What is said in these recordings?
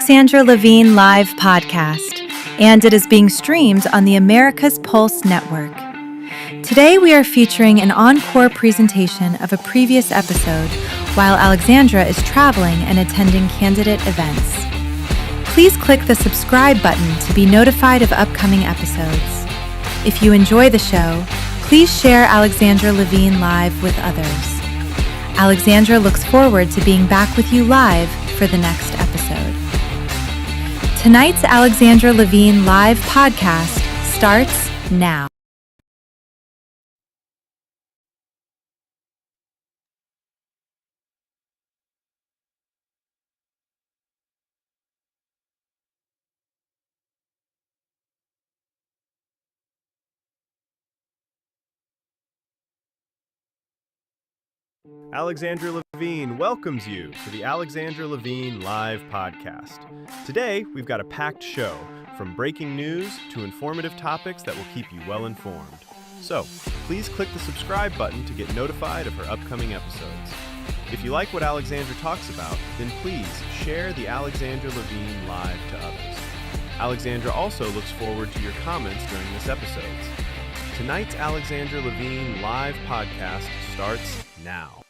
Alexandra Levine live podcast, and it is being streamed on the America's Pulse network. Today we are featuring an encore presentation of a previous episode while Alexandra is traveling and attending candidate events. Please click the subscribe button to be notified of upcoming episodes. If you enjoy the show, please share Alexandra Levine live with others. Alexandra looks forward to being back with you live for the next episode. Tonight's Alexandra Levine live podcast starts now. Alexandra Levine welcomes you to the Alexandra Levine live podcast. Today, we've got a packed show, from breaking news to informative topics that will keep you well informed. So, please click the subscribe button to get notified of her upcoming episodes. If you like what Alexandra talks about, then please share the Alexandra Levine live to others. Alexandra also looks forward to your comments during this episode. Tonight's Alexandra Levine live podcast starts now.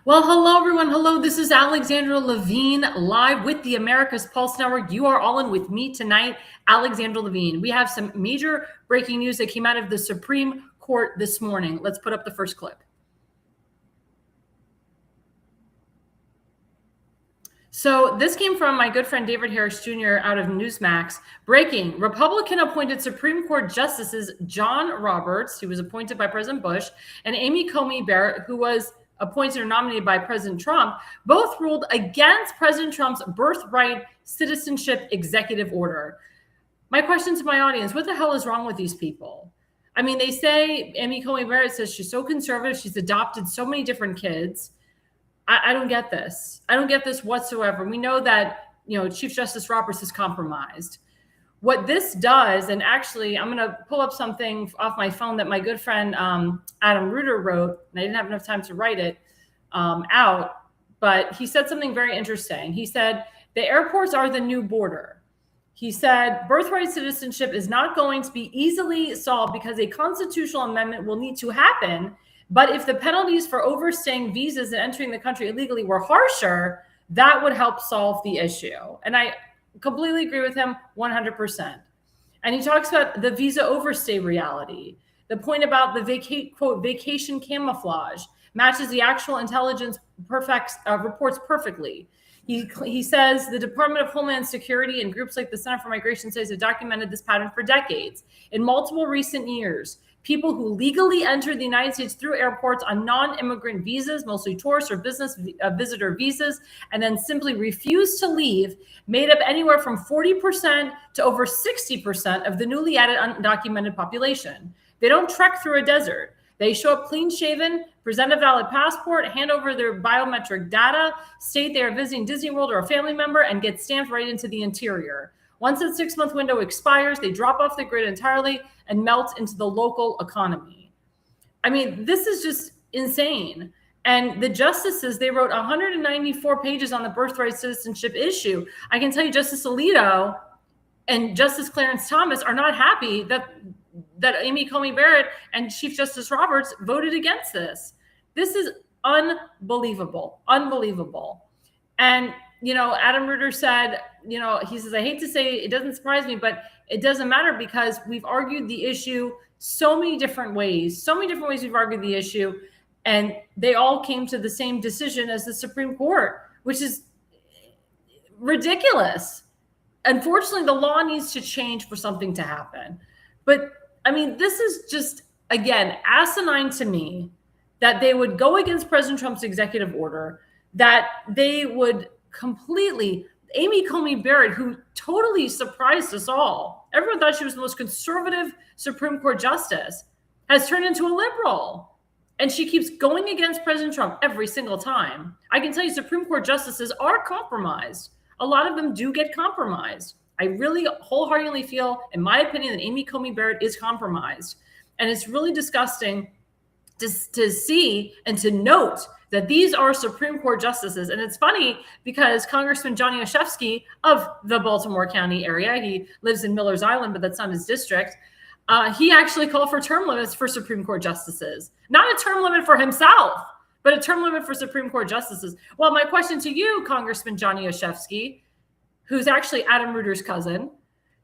Well, hello, everyone. Hello, this is Alexandra Levine live with the America's Pulse Network. You are all in with me tonight, Alexandra Levine. We have some major breaking news that came out of the Supreme Court this morning. Let's put up the first clip. So this came from my good friend David Harris Jr. out of Newsmax. Breaking: Republican-appointed Supreme Court Justices John Roberts, who was appointed by President Bush, and Amy Coney Barrett, who was appointed or nominated by President Trump, both ruled against President Trump's birthright citizenship executive order. My question to my audience: what the hell is wrong with these people? I mean, they say, Amy Coney Barrett says she's so conservative, she's adopted so many different kids. I don't get this. I don't get this whatsoever. We know that, Chief Justice Roberts is compromised. What this does, and actually I'm going to pull up something off my phone that my good friend Adam Reuter wrote, and I didn't have enough time to write it out, but he said something very interesting. He said, the airports are the new border. He said, birthright citizenship is not going to be easily solved because a constitutional amendment will need to happen. But if the penalties for overstaying visas and entering the country illegally were harsher, that would help solve the issue. And I completely agree with him 100%. And he talks about the visa overstay reality. The point about the quote, vacation camouflage matches the actual intelligence reports perfectly. He says the Department of Homeland Security and groups like the Center for Migration Studies have documented this pattern for decades. In multiple recent years, people who legally entered the United States through airports on non-immigrant visas, mostly tourist or business visitor visas, and then simply refused to leave, made up anywhere from 40% to over 60% of the newly added undocumented population. They don't trek through a desert. They show up clean-shaven, present a valid passport, hand over their biometric data, state they are visiting Disney World or a family member, and get stamped right into the interior. Once that 6-month window expires, they drop off the grid entirely and melt into the local economy. I mean, this is just insane. And the justices, they wrote 194 pages on the birthright citizenship issue. I can tell you Justice Alito and Justice Clarence Thomas are not happy that Amy Coney Barrett and Chief Justice Roberts voted against this. This is unbelievable, unbelievable. And Adam Reuter said, he says, I hate to say it doesn't surprise me, but it doesn't matter because we've argued the issue so many different ways we've argued the issue, and they all came to the same decision as the Supreme Court, which is ridiculous. Unfortunately, the law needs to change for something to happen. But I mean, this is just, again, asinine to me that they would go against President Trump's executive order, that they would completely, Amy Coney Barrett, who totally surprised us all. Everyone thought she was the most conservative Supreme Court justice, has turned into a liberal. And she keeps going against President Trump every single time. I can tell you Supreme Court justices are compromised. A lot of them do get compromised. I really wholeheartedly feel, in my opinion, that Amy Coney Barrett is compromised. And it's really disgusting to see and to note that these are Supreme Court justices. And it's funny because Congressman Johnny Olszewski of the Baltimore County area, he lives in Miller's Island, but that's not his district. He actually called for term limits for Supreme Court justices, not a term limit for himself, but a term limit for Supreme Court justices. Well, my question to you, Congressman Johnny Olszewski, who's actually Adam Reuter's cousin,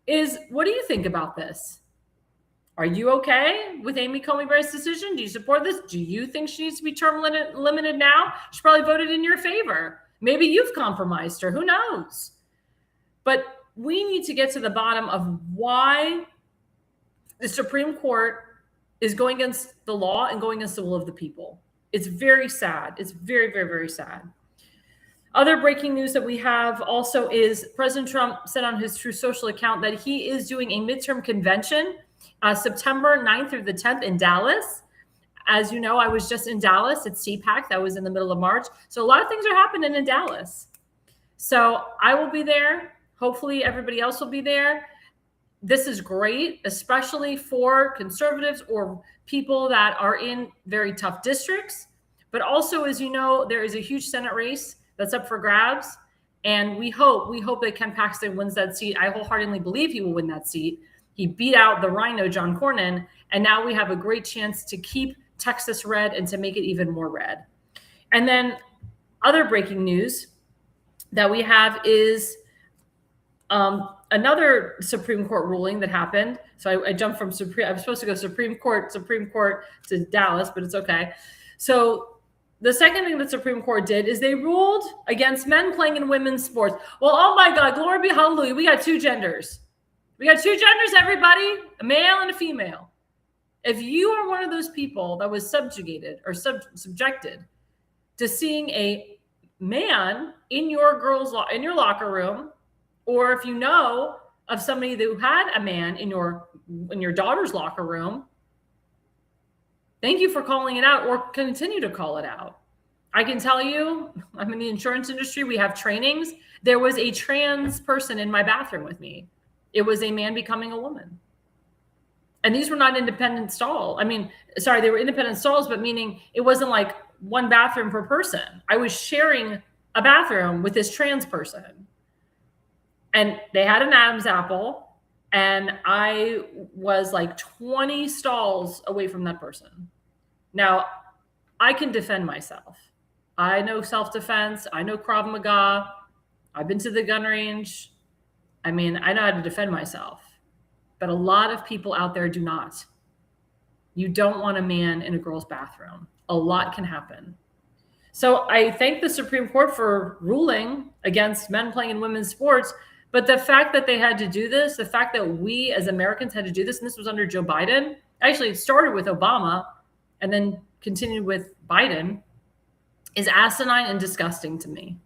is what do you think about this? Are you okay with Amy Coney Barrett's decision? Do you support this? Do you think she needs to be term limited now? She probably voted in your favor. Maybe you've compromised her. Who knows? But we need to get to the bottom of why the Supreme Court is going against the law and going against the will of the people. It's very sad. It's very, very, very sad. Other breaking news that we have also is President Trump said on his Truth Social account that he is doing a midterm convention September 9th through the 10th in Dallas. As you know, I was just in Dallas at CPAC. That was in the middle of March. So a lot of things are happening in Dallas. So I will be there. Hopefully everybody else will be there. This is great, especially for conservatives or people that are in very tough districts. But also, as you know, there is a huge Senate race that's up for grabs. And we hope that Ken Paxton wins that seat. I wholeheartedly believe he will win that seat. He beat out the Rhino, John Cornyn. And now we have a great chance to keep Texas red and to make it even more red. And then other breaking news that we have is another Supreme Court ruling that happened. So I jumped from I was supposed to go Supreme Court to Dallas, but it's okay. So the second thing that Supreme Court did is they ruled against men playing in women's sports. Well, oh my God, glory be hallelujah. We got two genders. We got two genders, everybody, a male and a female. If you are one of those people that was subjugated or subjected to seeing a man in your locker room, or if you know of somebody who had a man in your daughter's locker room, thank you for calling it out or continue to call it out. I can tell you, I'm in the insurance industry. We have trainings. There was a trans person in my bathroom with me. It was a man becoming a woman. And these were not independent stalls. They were independent stalls, but meaning it wasn't like one bathroom per person. I was sharing a bathroom with this trans person. And they had an Adam's apple, and I was like 20 stalls away from that person. Now, I can defend myself. I know self-defense. I know Krav Maga. I've been to the gun range. I know how to defend myself. But a lot of people out there do not. You don't want a man in a girl's bathroom. A lot can happen. So I thank the Supreme Court for ruling against men playing in women's sports. But the fact that they had to do this, the fact that we as Americans had to do this, and this was under Joe Biden, actually it started with Obama and then continued with Biden, is asinine and disgusting to me.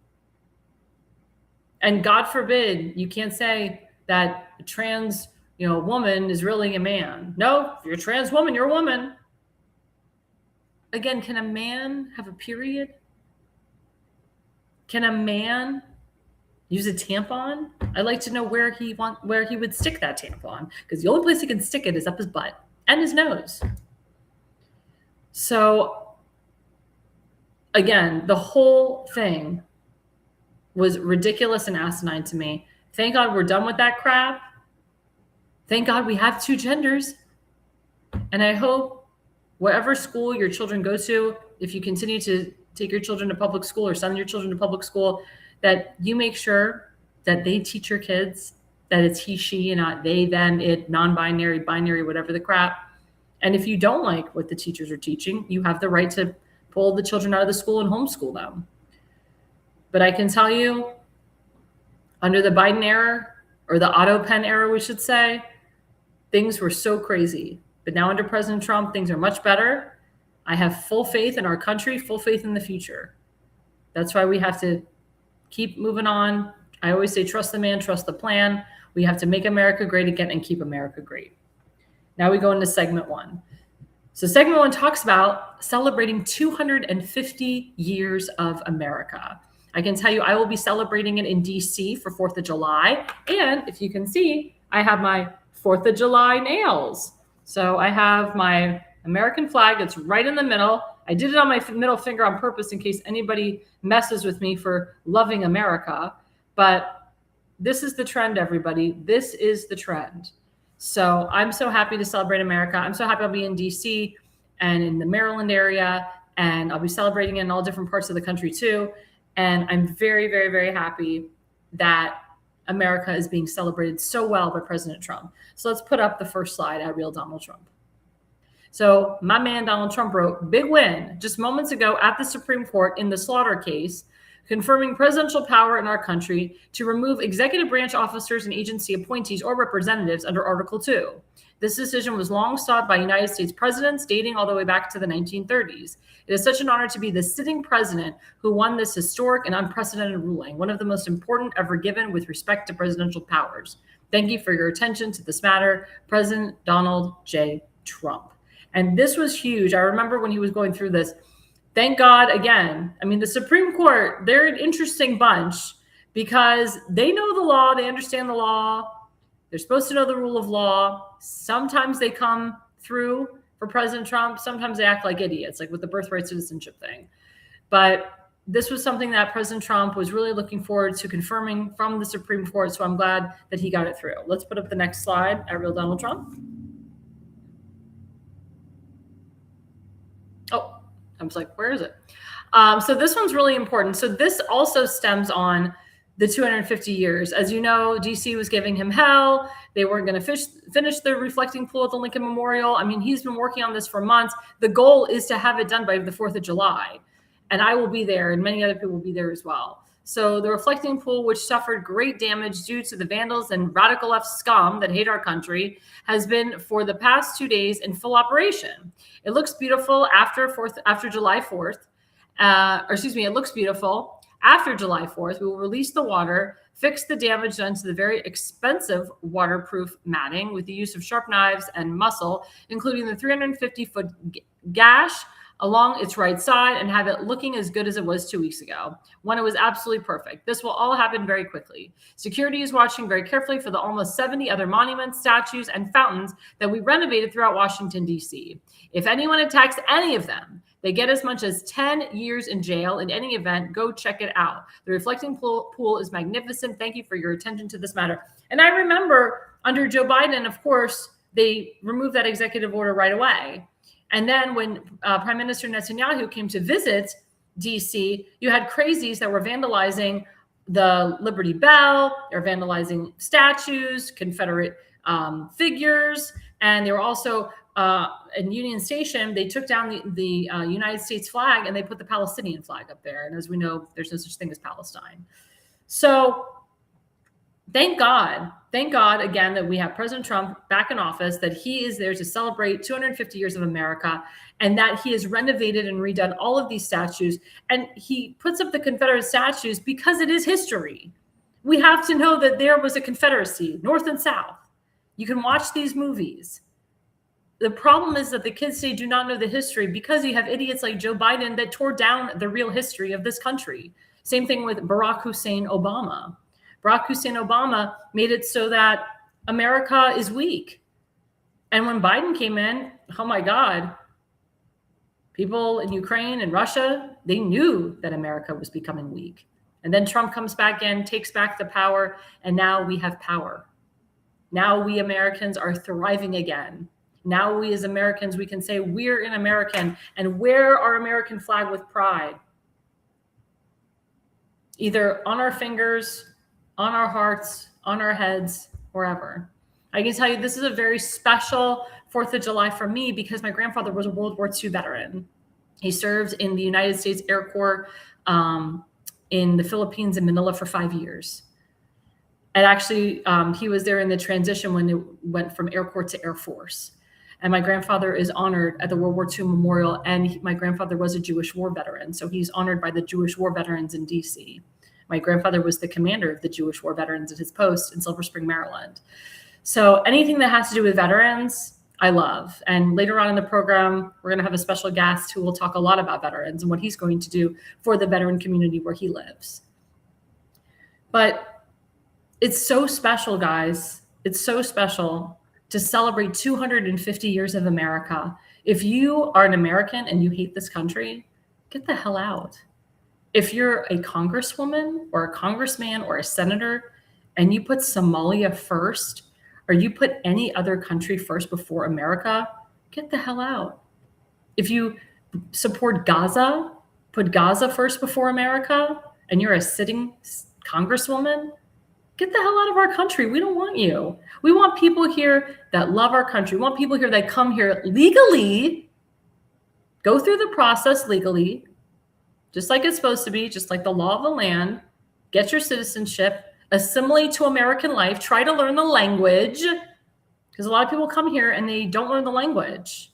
And God forbid, you can't say that a trans woman is really a man. No, if you're a trans woman, you're a woman. Again, can a man have a period? Can a man use a tampon? I'd like to know where he would stick that tampon, because the only place he can stick it is up his butt and his nose. So again, the whole thing was ridiculous and asinine to me. Thank God we're done with that crap. Thank God we have two genders. And I hope wherever school your children go to, if you continue to take your children to public school or send your children to public school, that you make sure that they teach your kids that it's he, she, and not they, them, it, non-binary, binary, whatever the crap. And if you don't like what the teachers are teaching, you have the right to pull the children out of the school and homeschool them. But I can tell you, under the Biden era, or the auto pen era, we should say, things were so crazy. But now under President Trump, things are much better. I have full faith in our country, full faith in the future. That's why we have to keep moving on. I always say, trust the man, trust the plan. We have to make America great again and keep America great. Now we go into segment one. So segment one talks about celebrating 250 years of America. I can tell you I will be celebrating it in DC for 4th of July. And if you can see, I have my 4th of July nails. So I have my American flag. It's right in the middle. I did it on my middle finger on purpose in case anybody messes with me for loving America. But this is the trend, everybody. This is the trend. So I'm so happy to celebrate America. I'm so happy I'll be in DC and in the Maryland area, and I'll be celebrating in all different parts of the country too. And I'm very, very, very happy that America is being celebrated so well by President Trump. So let's put up the first slide at Real Donald Trump. So my man Donald Trump wrote, big win just moments ago at the Supreme Court in the Slaughter case, confirming presidential power in our country to remove executive branch officers and agency appointees or representatives under Article 2. This decision was long sought by United States presidents dating all the way back to the 1930s. It is such an honor to be the sitting president who won this historic and unprecedented ruling, one of the most important ever given with respect to presidential powers. Thank you for your attention to this matter, President Donald J. Trump. And this was huge. I remember when he was going through this. Thank God, again, I mean, the Supreme Court, they're an interesting bunch because they know the law, they understand the law, they're supposed to know the rule of law. Sometimes they come through for President Trump, sometimes they act like idiots, like with the birthright citizenship thing. But this was something that President Trump was really looking forward to confirming from the Supreme Court, so I'm glad that he got it through. Let's put up the next slide at Real Donald Trump. Oh, I was like, where is it? So this one's really important. So this also stems on the 250 years. As you know, DC was giving him hell. They weren't going to finish the reflecting pool at the Lincoln Memorial. I mean, he's been working on this for months. The goal is to have it done by the 4th of July. And I will be there, and many other people will be there as well. So the reflecting pool, which suffered great damage due to the vandals and radical left scum that hate our country, has been for the past 2 days in full operation. It looks beautiful after July 4th. It looks beautiful. After July 4th, we will release the water, fix the damage done to the very expensive waterproof matting with the use of sharp knives and muscle, including the 350-foot gash along its right side, and have it looking as good as it was 2 weeks ago, when it was absolutely perfect. This will all happen very quickly. Security is watching very carefully for the almost 70 other monuments, statues, and fountains that we renovated throughout Washington, D.C. If anyone attacks any of them, they get as much as 10 years in jail. In any event, go check it out. The reflecting pool is magnificent. Thank you for your attention to this matter. And I remember under Joe Biden, of course, they removed that executive order right away. And then when Prime Minister Netanyahu came to visit DC, you had crazies that were vandalizing the Liberty Bell, they were vandalizing statues, Confederate figures, and they were also in Union Station, they took down the United States flag and they put the Palestinian flag up there. And as we know, there's no such thing as Palestine. So thank God again that we have President Trump back in office, that he is there to celebrate 250 years of America, and that he has renovated and redone all of these statues. And he puts up the Confederate statues because it is history. We have to know that there was a Confederacy, North and South. You can watch these movies. The problem is that the kids today do not know the history because you have idiots like Joe Biden that tore down the real history of this country. Same thing with Barack Hussein Obama. Barack Hussein Obama made it so that America is weak. And when Biden came in, oh my God, people in Ukraine and Russia, they knew that America was becoming weak. And then Trump comes back in, takes back the power, and now we have power. Now we Americans are thriving again. Now we as Americans, we can say we're an American and wear our American flag with pride. Either on our fingers, on our hearts, on our heads, wherever. I can tell you this is a very special 4th of July for me because my grandfather was a World War II veteran. He served in the United States Air Corps in the Philippines in Manila for 5 years. And actually, he was there in the transition when it went from Air Corps to Air Force. And my grandfather is honored at the World War II Memorial. And my grandfather was a Jewish war veteran. So he's honored by the Jewish war veterans in DC. My grandfather was the commander of the Jewish war veterans at his post in Silver Spring, Maryland. So anything that has to do with veterans, I love. And later on in the program, we're going to have a special guest who will talk a lot about veterans and what he's going to do for the veteran community where he lives. But it's so special, guys. It's so special to celebrate 250 years of America. If you are an American and you hate this country, get the hell out. If you're a congresswoman or a congressman or a senator and you put Somalia first, or you put any other country first before America, get the hell out. If you support Gaza, put Gaza first before America, and you're a sitting congresswoman, get the hell out of our country. We don't want you. We want people here that love our country. We want people here that come here legally, go through the process legally, just like it's supposed to be, just like the law of the land, get your citizenship, assimilate to American life, try to learn the language, because a lot of people come here and they don't learn the language.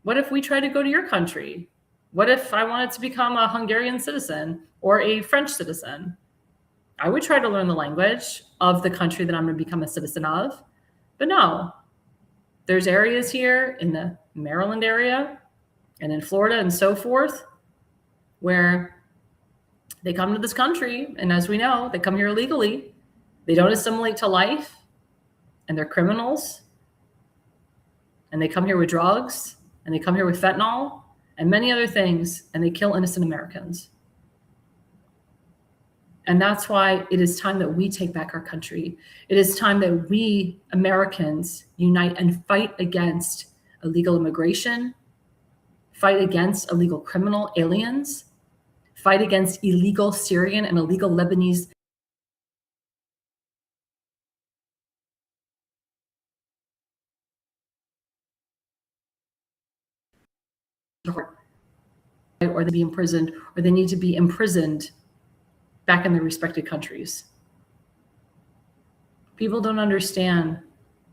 What if we try to go to your country? What if I wanted to become a Hungarian citizen or a French citizen? I would try to learn the language of the country that I'm going to become a citizen of. But no, there's areas here in the Maryland area and in Florida and so forth where they come to this country, and as we know, they come here illegally. They don't assimilate to life, and they're criminals. And they come here with drugs, and they come here with fentanyl and many other things, and they kill innocent Americans. And that's why it is time that we take back our country. It is time that we Americans unite and fight against illegal immigration, fight against illegal criminal aliens, fight against illegal Syrian and illegal Lebanese or they be imprisoned, or they need to be imprisoned back in their respected countries. People don't understand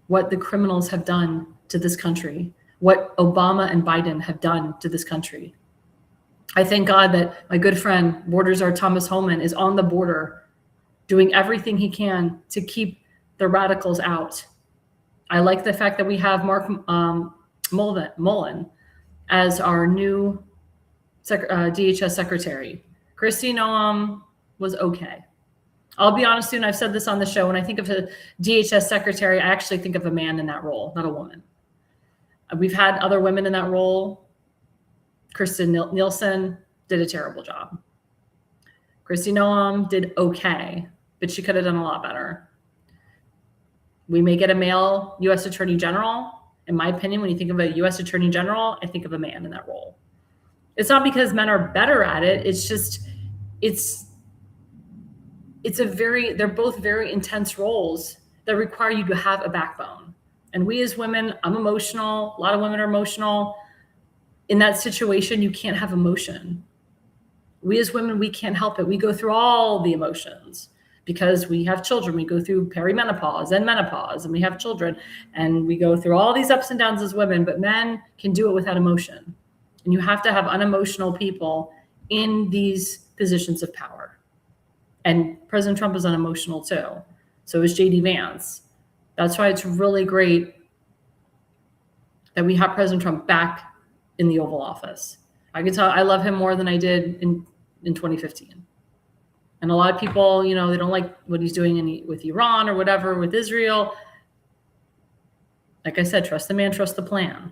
what the criminals have done to this country, what Obama and Biden have done to this country. I thank God that my good friend, Border Czar Thomas Homan, is on the border doing everything he can to keep the radicals out. I like the fact that we have Mark Mullen as our new DHS secretary. Kristi Noem was okay. I'll be honest, and I've said this on the show, when I think of a DHS secretary, I actually think of a man in that role, not a woman. We've had other women in that role. Kristen Nielsen did a terrible job. Kristi Noem did okay, but she could have done a lot better. We may get a male U.S. Attorney General. In my opinion, when you think of a U.S. Attorney General, I think of a man in that role. It's not because men are better at it. It's just, they're both very intense roles that require you to have a backbone. And we as women, I'm emotional. A lot of women are emotional. In that situation, you can't have emotion. We as women, we can't help it. We go through all the emotions because we have children. We go through perimenopause and menopause, and we have children, and we go through all these ups and downs as women, but men can do it without emotion. And you have to have unemotional people in these positions of power. And President Trump is unemotional too. So is J.D. Vance. That's why it's really great that we have President Trump back in the Oval Office. I can tell I love him more than I did in 2015. And a lot of people, they don't like what he's doing with Iran or whatever, with Israel. Like I said, trust the man, trust the plan.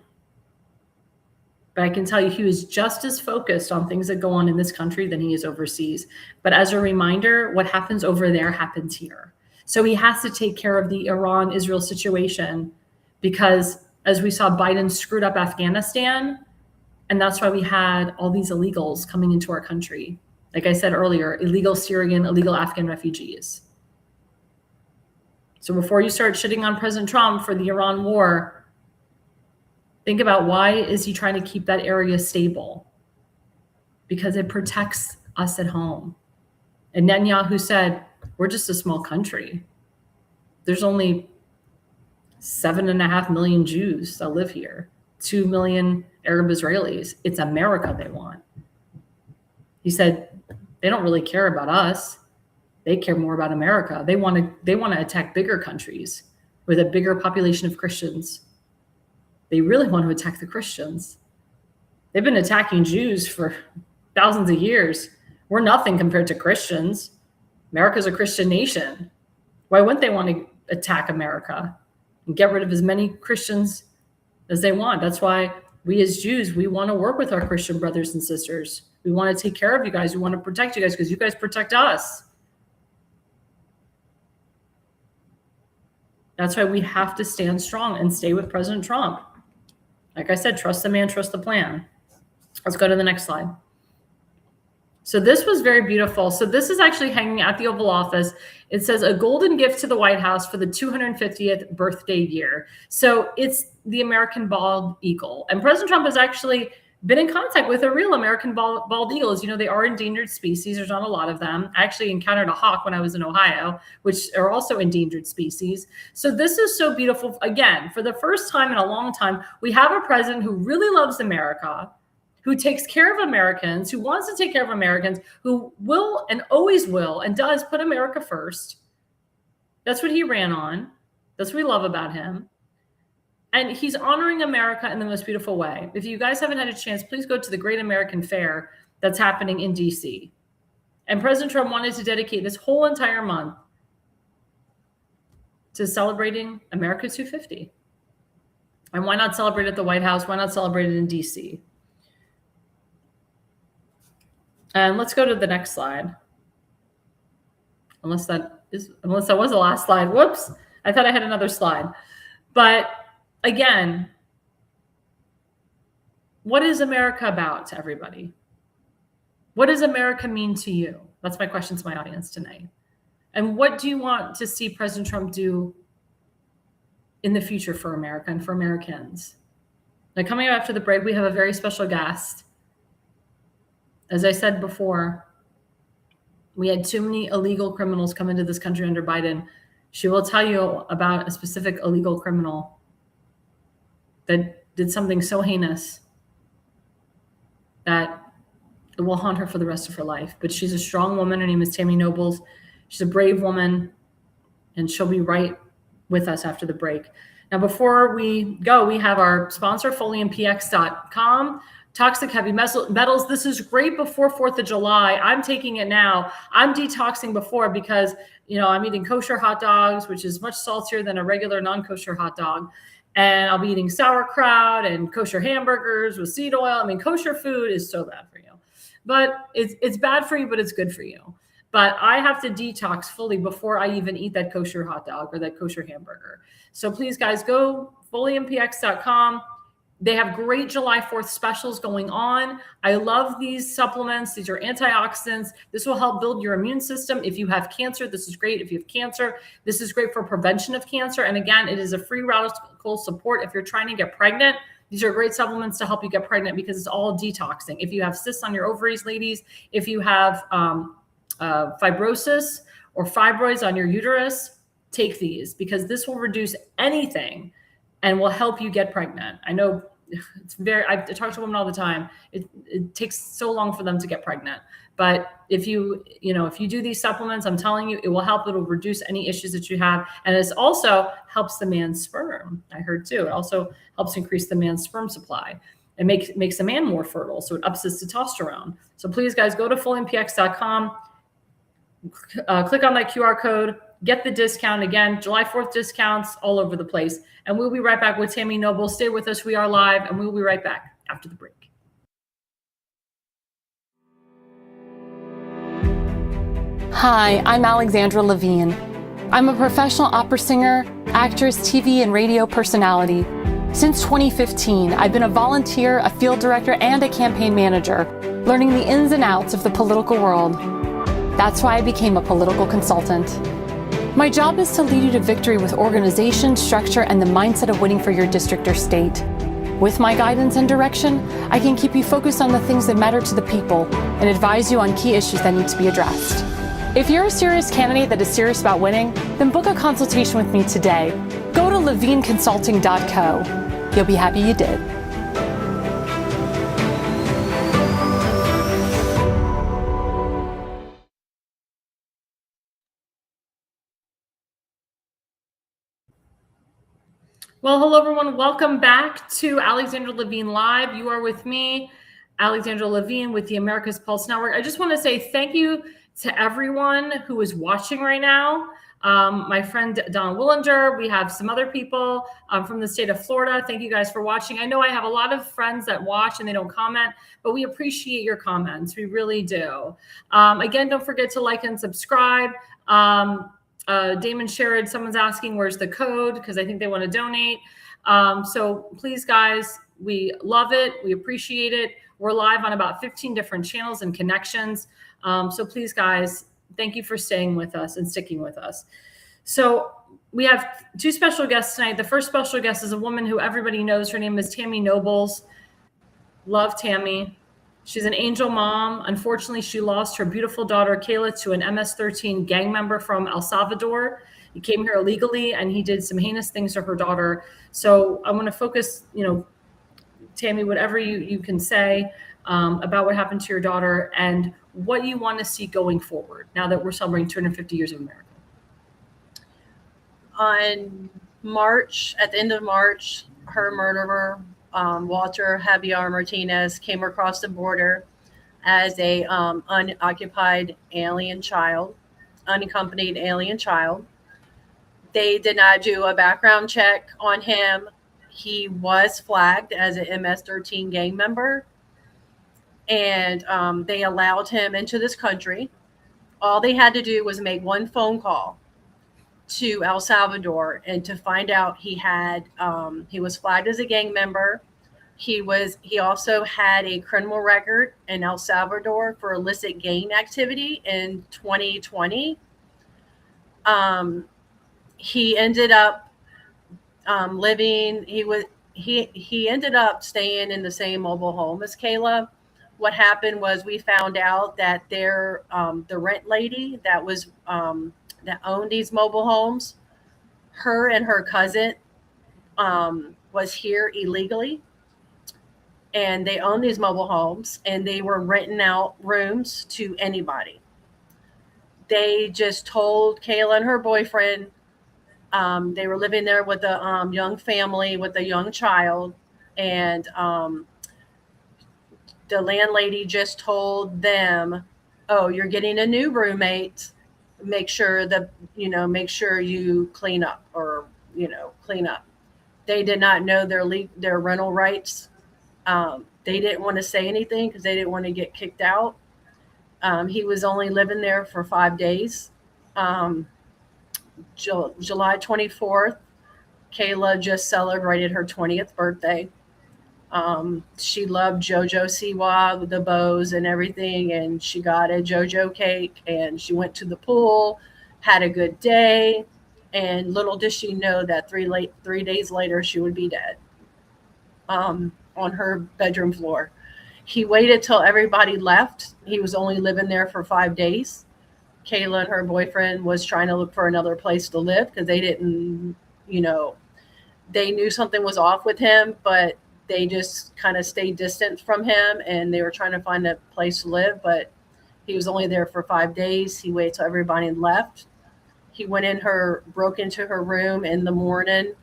But I can tell you he was just as focused on things that go on in this country than he is overseas. But as a reminder, what happens over there happens here. So he has to take care of the Iran-Israel situation because, as we saw, Biden screwed up Afghanistan. And that's why we had all these illegals coming into our country. Like I said earlier, illegal Syrian, illegal Afghan refugees. So before you start shitting on President Trump for the Iran war, think about why is he trying to keep that area stable? Because it protects us at home. And Netanyahu said, we're just a small country. There's only 7.5 million Jews that live here, 2 million Arab Israelis. It's America they want. He said, they don't really care about us. They care more about America. They want to attack bigger countries with a bigger population of Christians. They really want to attack the Christians. They've been attacking Jews for thousands of years. We're nothing compared to Christians. America's a Christian nation. Why wouldn't they want to attack America and get rid of as many Christians as they want. That's why we as Jews, we want to work with our Christian brothers and sisters. We want to take care of you guys. We want to protect you guys because you guys protect us. That's why we have to stand strong and stay with President Trump. Like I said, trust the man, trust the plan. Let's go to the next slide. So this was very beautiful. So this is actually hanging at the Oval Office. It says a golden gift to the White House for the 250th birthday year. So it's the American bald eagle. And President Trump has actually been in contact with a real American bald eagle. As you know, they are endangered species. There's not a lot of them. I actually encountered a hawk when I was in Ohio, which are also endangered species. So this is so beautiful. Again, for the first time in a long time, we have a president who really loves America, who takes care of Americans, who wants to take care of Americans, who will and always will and does put America first. That's what he ran on. That's what we love about him. And he's honoring America in the most beautiful way. If you guys haven't had a chance, please go to the Great American Fair that's happening in DC. And President Trump wanted to dedicate this whole entire month to celebrating America 250. And why not celebrate at the White House? Why not celebrate it in DC? And let's go to the next slide. Unless that was the last slide. Whoops. I thought I had another slide. But again, what is America about to everybody? What does America mean to you? That's my question to my audience tonight. And what do you want to see President Trump do in the future for America and for Americans? Now, coming up after the break, we have a very special guest. As I said before, we had too many illegal criminals come into this country under Biden. She will tell you about a specific illegal criminal that did something so heinous that it will haunt her for the rest of her life. But she's a strong woman. Her name is Tammy Nobles. She's a brave woman, and she'll be right with us after the break. Now, before we go, we have our sponsor, FoliumPX.com. Toxic heavy metals. This is great before 4th of July. I'm taking it now. I'm detoxing before because, I'm eating kosher hot dogs, which is much saltier than a regular non-kosher hot dog. And I'll be eating sauerkraut and kosher hamburgers with seed oil. I mean, kosher food is so bad for you. But it's bad for you, but it's good for you. But I have to detox fully before I even eat that kosher hot dog or that kosher hamburger. So please, guys, go FoliumPX.com. They have great July 4th specials going on. I love these supplements. These are antioxidants. This will help build your immune system. If you have cancer, this is great. If you have cancer, this is great for prevention of cancer. And again, it is a free radical support if you're trying to get pregnant. These are great supplements to help you get pregnant because it's all detoxing. If you have cysts on your ovaries, ladies, if you have fibrosis or fibroids on your uterus, take these because this will reduce anything and will help you get pregnant. I know I talk to women all the time. It takes so long for them to get pregnant. But if you do these supplements, I'm telling you, it will help. It will reduce any issues that you have. And it also helps the man's sperm. I heard too. It also helps increase the man's sperm supply. It makes the man more fertile. So it ups his testosterone. So please, guys, go to FoliumPX.com. Click on that QR code. Get the discount. Again, July 4th discounts all over the place. And we'll be right back with Tammy Noble. Stay with us. We are live, and we'll be right back after the break. Hi, I'm Alexandra Levine. I'm a professional opera singer, actress, TV, and radio personality. Since 2015, I've been a volunteer, a field director, and a campaign manager, learning the ins and outs of the political world. That's why I became a political consultant. My job is to lead you to victory with organization, structure, and the mindset of winning for your district or state. With my guidance and direction, I can keep you focused on the things that matter to the people and advise you on key issues that need to be addressed. If you're a serious candidate that is serious about winning, then book a consultation with me today. Go to levineconsulting.co. You'll be happy you did. Well, hello, everyone. Welcome back to Alexandra Levine Live. You are with me, Alexandra Levine, with the America's Pulse Network. I just want to say thank you to everyone who is watching right now. my friend Don Willinger. We have some other people from the state of Florida. Thank you guys for watching. I know I have a lot of friends that watch and they don't comment, but we appreciate your comments. We really do. Again, don't forget to like and subscribe. Damon Sherrod, someone's asking where's the code, because I think they want to donate. So please, guys, we love it. We appreciate it. We're live on about 15 different channels and connections. So please, guys, thank you for staying with us and sticking with us. So we have two special guests tonight. The first special guest is a woman who everybody knows. Her name is Tammy Nobles. Love Tammy. She's an angel mom. Unfortunately, she lost her beautiful daughter, Kayla, to an MS-13 gang member from El Salvador. He came here illegally, and he did some heinous things to her daughter. So I want to focus, Tammy, whatever you can say about what happened to your daughter and what you want to see going forward now that we're celebrating 250 years of America. On March, at the end of March, her murderer, Walter Javier Martinez, came across the border as a unaccompanied alien child. They did not do a background check on him. He was flagged as an MS-13 gang member, and they allowed him into this country. All they had to do was make one phone call to El Salvador and to find out he was flagged as a gang member. He also had a criminal record in El Salvador for illicit gang activity in 2020. He ended up he ended up staying in the same mobile home as Kayla. What happened was we found out that the rent lady that owned these mobile homes, her and her cousin was here illegally, and they owned these mobile homes, and they were renting out rooms to anybody. They just told Kayla and her boyfriend they were living there with a young family with a young child, and the landlady just told them, "Oh, you're getting a new roommate. Make sure you clean up, or clean up." They did not know their rental rights. They didn't want to say anything because they didn't want to get kicked out. He was only living there for 5 days. July 24th, Kayla just celebrated her 20th birthday. She loved JoJo Siwa, the bows and everything, and she got a JoJo cake, and she went to the pool, had a good day, and little did she know that 3 days later she would be dead on her bedroom floor. He waited till everybody left. He was only living there for 5 days. Kayla and her boyfriend was trying to look for another place to live because they didn't, they knew something was off with him, but they just kind of stayed distant from him, and they were trying to find a place to live, but he was only there for 5 days. He waited till everybody left. He broke into her room in the morning.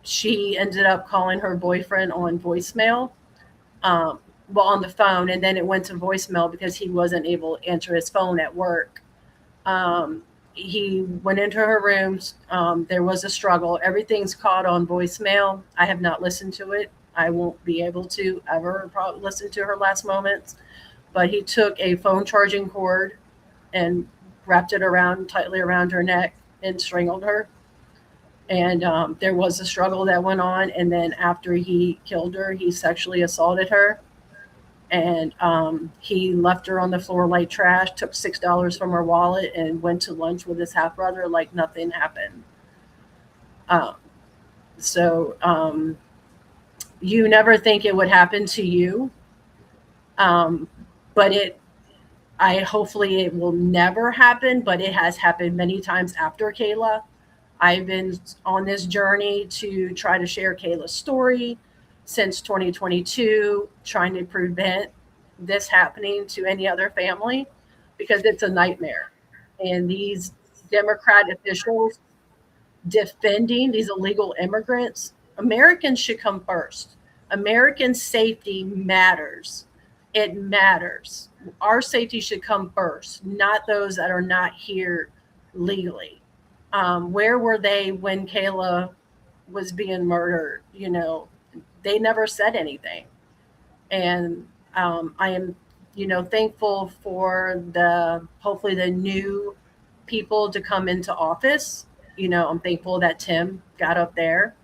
She ended up calling her boyfriend on voicemail. On the phone, and then it went to voicemail because he wasn't able to answer his phone at work. He went into her rooms. There was a struggle. Everything's caught on voicemail. I have not listened to it. I won't be able to ever probably listen to her last moments. But he took a phone charging cord and wrapped it tightly around her neck and strangled her. And there was a struggle that went on. And then after he killed her, he sexually assaulted her. And he left her on the floor like trash, took $6 from her wallet, and went to lunch with his half brother like nothing happened. So you never think it would happen to you, but hopefully it will never happen. But it has happened many times after Kayla. I've been on this journey to try to share Kayla's story since 2022, trying to prevent this happening to any other family, because it's a nightmare. And these Democrat officials defending these illegal immigrants, Americans should come first. American safety matters. It matters. Our safety should come first, not those that are not here legally. Where were they when Kayla was being murdered? They never said anything. And I am, thankful for hopefully the new people to come into office. I'm thankful that Tim got up there.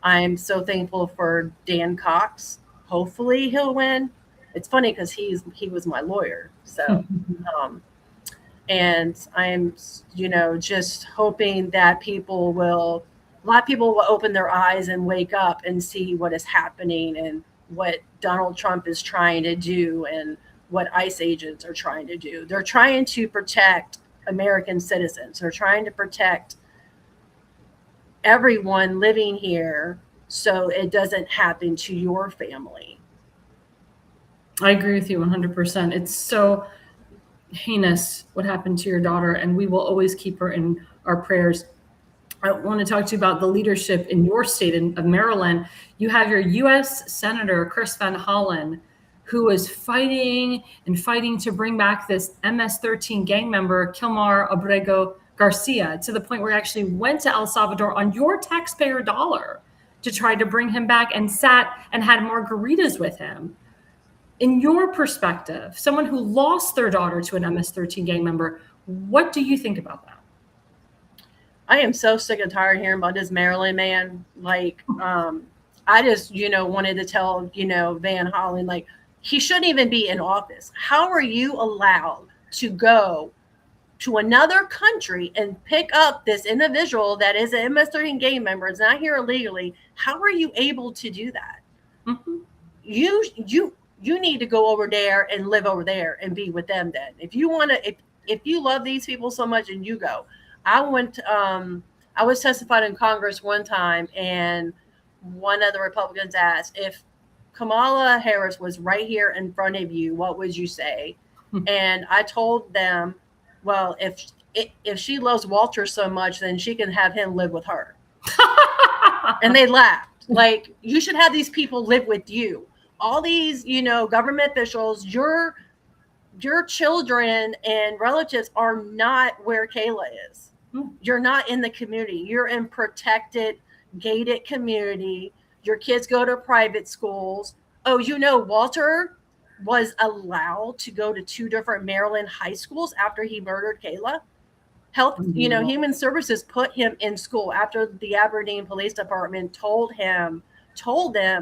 I'm so thankful for Dan Cox. Hopefully he'll win. It's funny because he was my lawyer. So, and I'm, just hoping that a lot of people will open their eyes and wake up and see what is happening and what Donald Trump is trying to do and what ICE agents are trying to do. They're trying to protect American citizens. They're trying to protect everyone living here so it doesn't happen to your family. I agree with you 100%. It's so heinous what happened to your daughter, and we will always keep her in our prayers. I want to talk to you about the leadership in your state of Maryland. You have your U.S. Senator Chris Van Hollen, who is fighting to bring back this MS-13 gang member, Kilmar Abrego Garcia, to the point where he actually went to El Salvador on your taxpayer dollar to try to bring him back and sat and had margaritas with him. In your perspective, someone who lost their daughter to an MS-13 gang member, what do you think about that? I am so sick and tired of hearing about this Maryland man. I just, wanted to tell, Van Hollen, he shouldn't even be in office. How are you allowed to go to another country and pick up this individual that is an MS-13 gang member, is not here illegally? How are you able to do that? Mm-hmm. You need to go over there and live over there and be with them then. If you want to, if you love these people so much, and you go. I was testified in Congress one time, and one of the Republicans asked, if Kamala Harris was right here in front of you, what would you say? And I told them, well, if she loves Walter so much, then she can have him live with her. And they laughed. You should have these people live with you. All these, government officials, your children and relatives are not where Kayla is. You're not in the community. You're in protected, gated community. Your kids go to private schools. Oh, Walter was allowed to go to 2 different Maryland high schools after he murdered Kayla. Human Services put him in school after the Aberdeen Police Department told them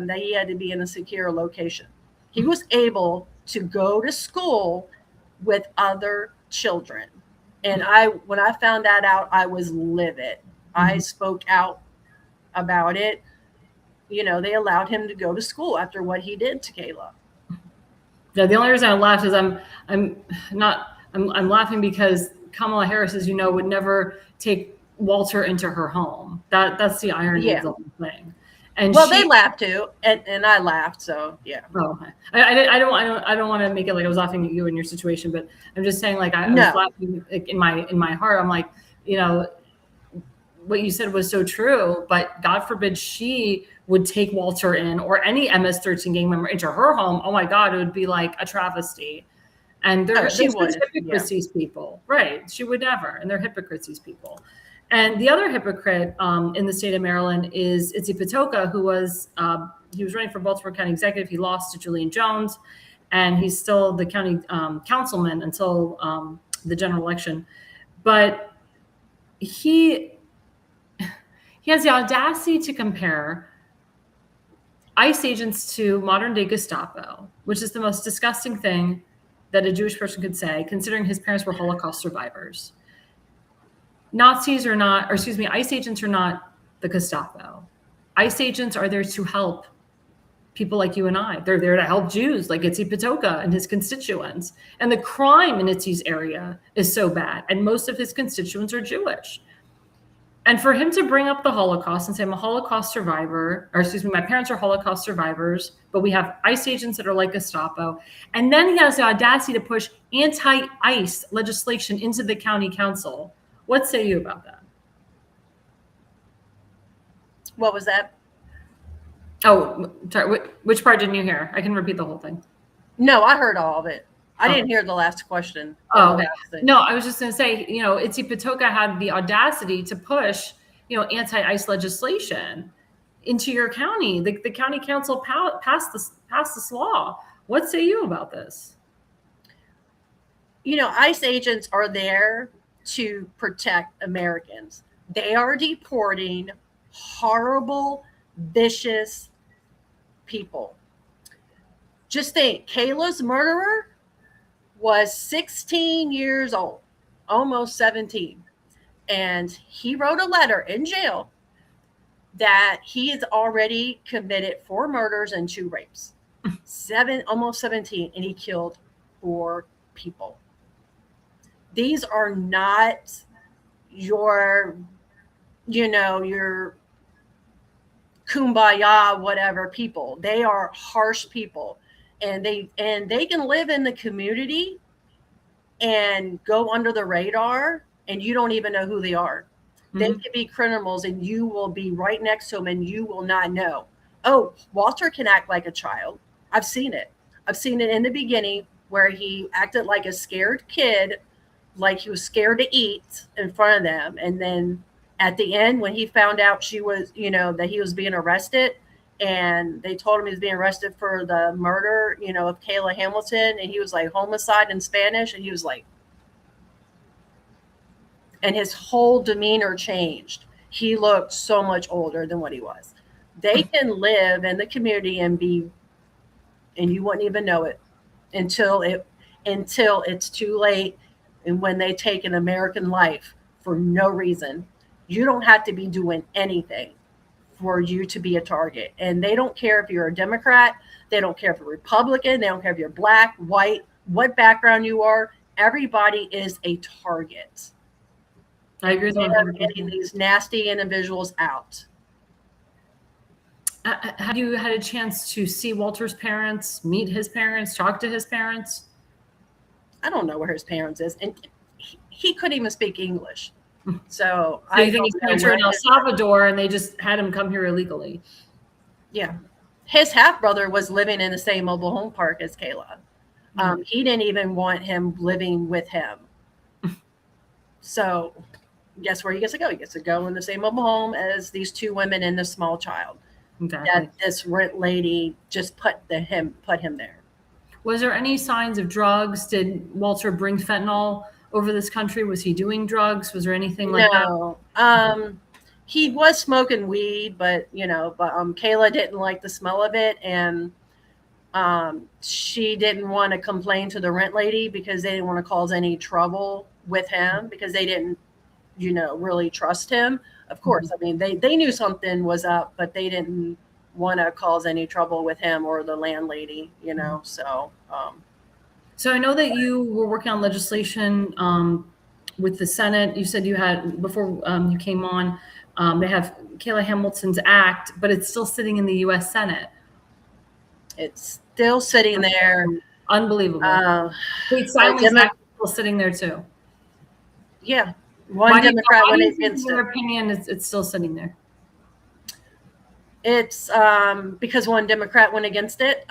that he had to be in a secure location. He was able to go to school with other children. And when I found that out, I was livid. I spoke out about it. They allowed him to go to school after what he did to Kayla. Yeah, the only reason I laughed is I'm laughing because Kamala Harris, as you know, would never take Walter into her home. That's the irony of the whole thing. And they laughed too, and I laughed. So yeah. Oh, okay. I don't want to make it like I was laughing at you in your situation, but I'm just saying I was laughing in my heart. I'm like, what you said was so true, but God forbid she would take Walter in or any MS-13 gang member into her home. Oh my God, it would be like a travesty. And there's hypocrites, these people. Right. She would never. And they're hypocrites, these people. And the other hypocrite in the state of Maryland is Itzi Patoka, who he was running for Baltimore County Executive. He lost to Julian Jones, and he's still the county councilman until the general election. But he has the audacity to compare ICE agents to modern day Gestapo, which is the most disgusting thing that a Jewish person could say, considering his parents were Holocaust survivors. ICE agents are not the Gestapo. ICE agents are there to help people like you and I. They're there to help Jews like Itzi Patoka and his constituents. And the crime in Itzi's area is so bad. And most of his constituents are Jewish. And for him to bring up the Holocaust and say, I'm a Holocaust survivor, my parents are Holocaust survivors, but we have ICE agents that are like Gestapo. And then he has the audacity to push anti-ICE legislation into the county council. What say you about that? What was that? Oh, sorry. Which part didn't you hear? I can repeat the whole thing. No, I heard all of it. I didn't hear the last question. Oh, okay. No, I was just going to say, Itzi Patoka had the audacity to push, anti-ICE legislation into your county. The county council passed this law. What say you about this? ICE agents are there to protect Americans. They are deporting horrible, vicious people. Just think, Kayla's murderer was 16 years old, almost 17. And he wrote a letter in jail that he has already committed 4 murders and 2 rapes. Almost 17, and he killed 4 people. These are not your kumbaya, whatever people. They are harsh people. And they can live in the community and go under the radar, and you don't even know who they are. Mm-hmm. They could be criminals, and you will be right next to them, and you will not know. Oh, Walter can act like a child. I've seen it. I've seen it in the beginning where he acted like a scared kid, like he was scared to eat in front of them. And then at the end, when he found out she was, that he was being arrested, and they told him he was being arrested for the murder, of Kayla Hamilton. And he was like, homicide in Spanish. And he was like, and his whole demeanor changed. He looked so much older than what he was. They can live in the community and you wouldn't even know it until it's too late. And when they take an American life for no reason, you don't have to be doing anything for you to be a target. And they don't care if you're a Democrat. They don't care if you're Republican. They don't care if you're black, white, what background you are. Everybody is a target. I agree. They are getting these nasty individuals out. Have you had a chance to see Walter's parents, meet his parents, talk to his parents? I don't know where his parents is. And he couldn't even speak English. So I think his parents are in El Salvador, and they just had him come here illegally. Yeah. His half-brother was living in the same mobile home park as Kayla. He didn't even want him living with him. So guess where he gets to go? He gets to go in the same mobile home as these 2 women and this small child. Exactly. That this rent lady just put him there. Was there any signs of drugs? Did Walter bring fentanyl over this country? Was he doing drugs? Was there anything like that? No. He was smoking weed, but Kayla didn't like the smell of it, and she didn't want to complain to the rent lady because they didn't want to cause any trouble with him, because they didn't really trust him. Of course, I mean, they knew something was up, but they didn't want to cause any trouble with him or the landlady, so. So I know that you were working on legislation with the Senate. You said you had, before you came on, they have Kayla Hamilton's act, but it's still sitting in the U.S. Senate. It's still sitting there. Unbelievable. State Silence Act is still sitting there too. Yeah. One Democrat went against it. In your opinion, it's still sitting there. It's because one Democrat went against it.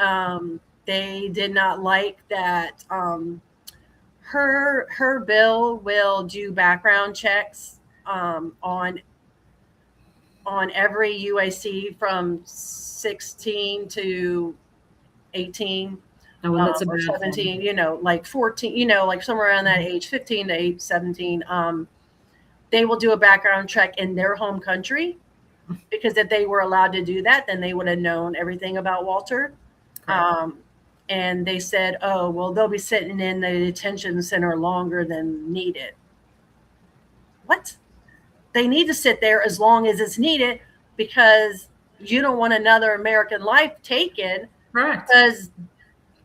They did not like that her bill will do background checks on every UAC from 16 to 18. Oh, well, that's or 17, like 14, like somewhere around that age, 15 to 17. They will do a background check in their home country, because if they were allowed to do that, then they would have known everything about Walter. And they said, oh, well, they'll be sitting in the detention center longer than needed. What? They need to sit there as long as it's needed, because you don't want another American life taken. Correct.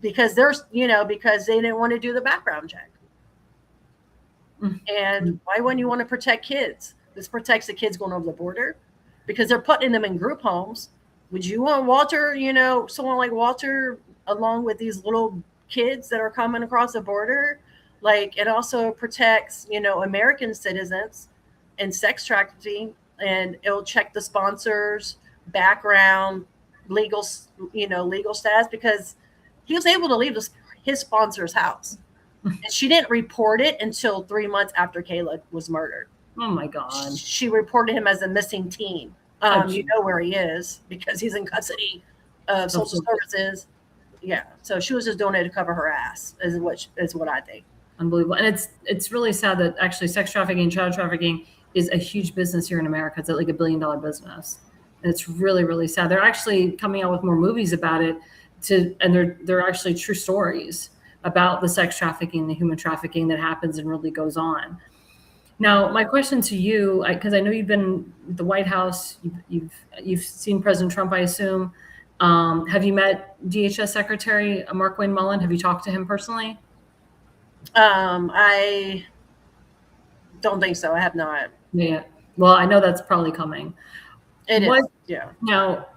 Because there's, because they didn't want to do the background check. And why wouldn't you want to protect kids? This protects the kids going over the border, because they're putting them in group homes. Would you want Walter, someone like Walter, along with these little kids that are coming across the border? Like, it also protects, American citizens and sex trafficking, and it'll check the sponsors' background, legal status, because he was able to leave this. his sponsor's house. And she didn't report it until 3 months after Kayla was murdered. Oh my God. She reported him as a missing teen. Oh, You know where he is because he's in custody of social services. Yeah. So she was just doing it to cover her ass, is what I think. Unbelievable. And it's really sad that actually sex trafficking, child trafficking is a huge business here in America. It's like $1 billion business. And it's really, really sad. They're actually coming out with more movies about it and they're actually true stories about the sex trafficking, the human trafficking that happens and really goes on. Now, my question to you, because I know you've been at the White House, you've seen President Trump, I assume. Have you met DHS Secretary Markwayne Mullin? Have you talked to him personally? I don't think so. I have not. Yeah. Well, I know that's probably coming. It is. Yeah. Now,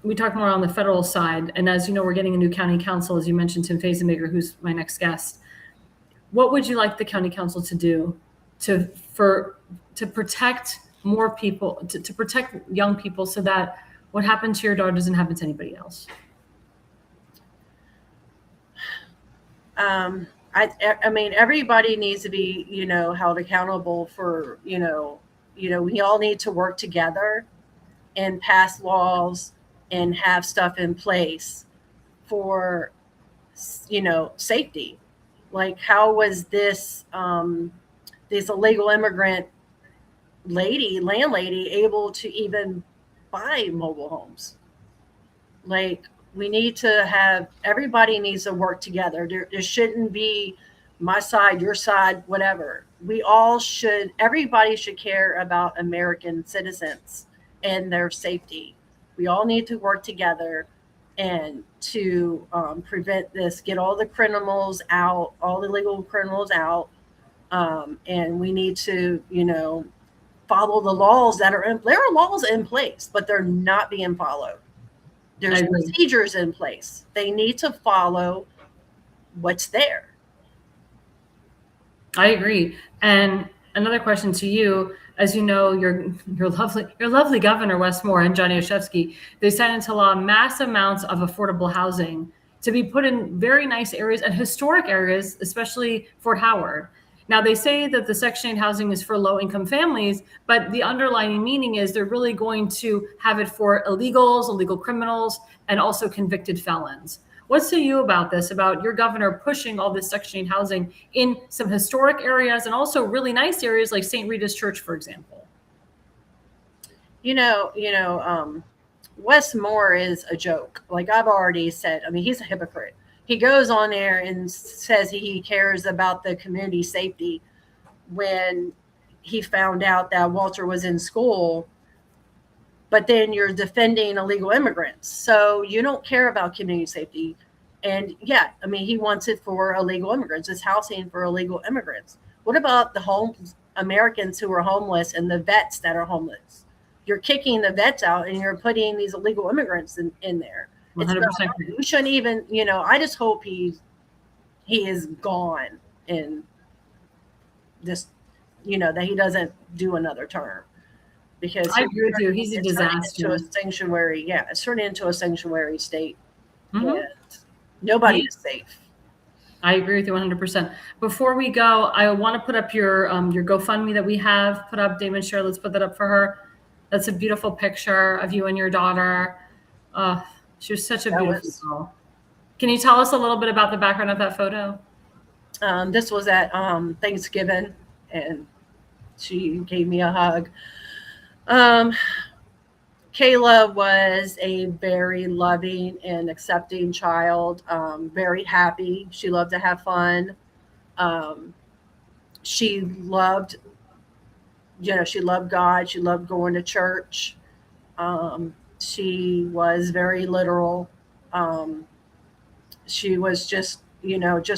we talk more on the federal side, and as you know, we're getting a new county council, as you mentioned, Tim Fazenbaker, who's my next guest. What would you like the county council to do to protect more people, to protect young people, so that what happened to your daughter doesn't happen to anybody else? I mean, everybody needs to be, held accountable for, we all need to work together and pass laws and have stuff in place for, safety. Like, how was this illegal immigrant landlady able to even buy mobile homes? Like, everybody needs to work together. There shouldn't be my side, your side, whatever. Everybody should care about American citizens and their safety. We all need to work together and to prevent this, get all the criminals out, all the legal criminals out. And we need to, follow the laws there are laws in place, but they're not being followed. There's procedures in place. They need to follow what's there. I agree. And another question to you, as you know, your lovely governor, Wes Moore, and Johnny Olszewski, they signed into law mass amounts of affordable housing to be put in very nice areas and historic areas, especially Fort Howard. Now, they say that the Section 8 housing is for low-income families, but the underlying meaning is they're really going to have it for illegals, illegal criminals, and also convicted felons. What say you about this, about your governor pushing all this Section 8 housing in some historic areas and also really nice areas like St. Rita's Church, for example? Wes Moore is a joke. Like I've already said, I mean, he's a hypocrite. He goes on there and says he cares about the community safety when he found out that Walter was in school, but then you're defending illegal immigrants. So you don't care about community safety. And yeah, I mean, he wants it for illegal immigrants. It's housing for illegal immigrants. What about the Americans who are homeless and the vets that are homeless? You're kicking the vets out and you're putting these illegal immigrants in there. 100%. We shouldn't even, I just hope he is gone in this, that he doesn't do another term. Because I agree with you. He's a disaster. It's turning into a sanctuary state. Mm-hmm. And nobody is safe. I agree with you 100%. Before we go, I want to put up your GoFundMe that we have put up. Damon, Share, let's put that up for her. That's a beautiful picture of you and your daughter. She was such a beautiful girl. Can you tell us a little bit about the background of that photo? This was at Thanksgiving, and she gave me a hug. Kayla was a very loving and accepting child, very happy. She loved to have fun. She loved God. She loved going to church. She was very literal. She was just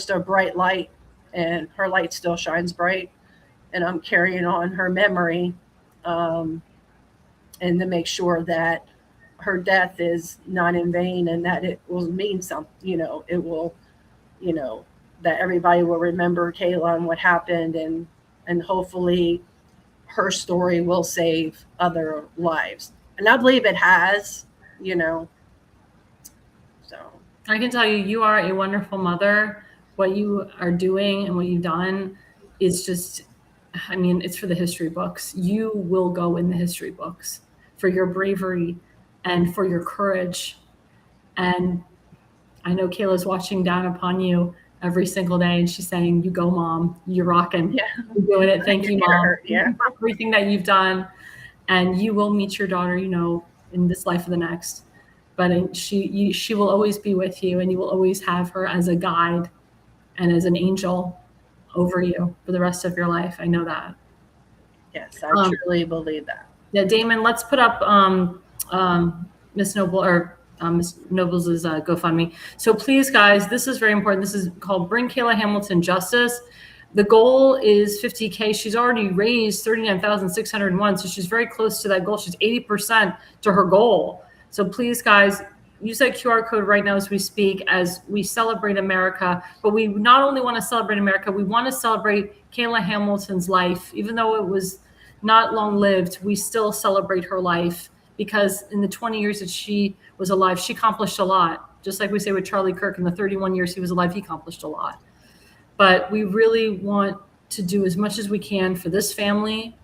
a bright light, and her light still shines bright. And I'm carrying on her memory, and to make sure that her death is not in vain and that it will mean something, it will, that everybody will remember Kayla and what happened, and hopefully her story will save other lives. And I believe it has, so. I can tell you, you are a wonderful mother what you are doing and what you've done is just, I mean, it's for the history books. You will go in the history books for your bravery and for your courage. And I know Kayla's watching down upon you every single day, and she's saying, "You go, Mom. You're rocking. Yeah. You're doing it. Thank you, Mom. Yeah. Thank you for everything that you've done." And you will meet your daughter, you know, in this life or the next. But she will always be with you, and you will always have her as a guide and as an angel over you for the rest of your life. I know that. Yes, I truly believe that. Yeah, Damon, let's put up Miss Noble or Miss Noble's GoFundMe. So please, guys, this is very important. This is called Bring Kayla Hamilton Justice. The goal is $50K. She's already raised $39,601, so she's very close to that goal. She's 80% to her goal. So please, guys, use that QR code right now as we speak, as we celebrate America. But we not only want to celebrate America, we want to celebrate Kayla Hamilton's life. Even though it was not long-lived, we still celebrate her life, because in the 20 years that she was alive, she accomplished a lot. Just like we say with Charlie Kirk, in the 31 years he was alive, he accomplished a lot. But we really want to do as much as we can for this family,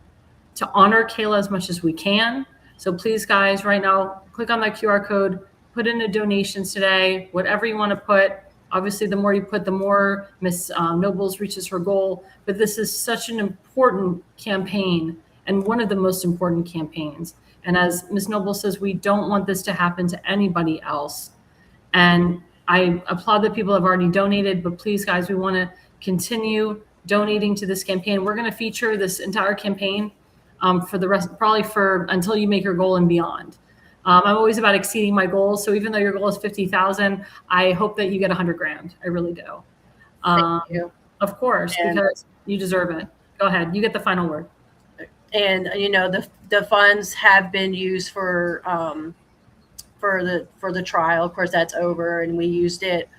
to honor Kayla as much as we can. So please, guys, right now, click on that QR code, put in a donations today, whatever you want to put. Obviously, the more you put, the more Miss Nobles reaches her goal. But this is such an important campaign, and one of the most important campaigns. And as Miss Noble says, we don't want this to happen to anybody else. And I applaud that people have already donated, but please, guys, we want to continue donating to this campaign. We're going to feature this entire campaign for the rest, probably for until you make your goal and beyond. I'm always about exceeding my goals. So even though your goal is 50,000, I hope that you get 100 grand. I really do. Thank you. Of course, because you deserve it. Go ahead. You get the final word. And, you know, the funds have been used for the trial. Of course, that's over. And we used it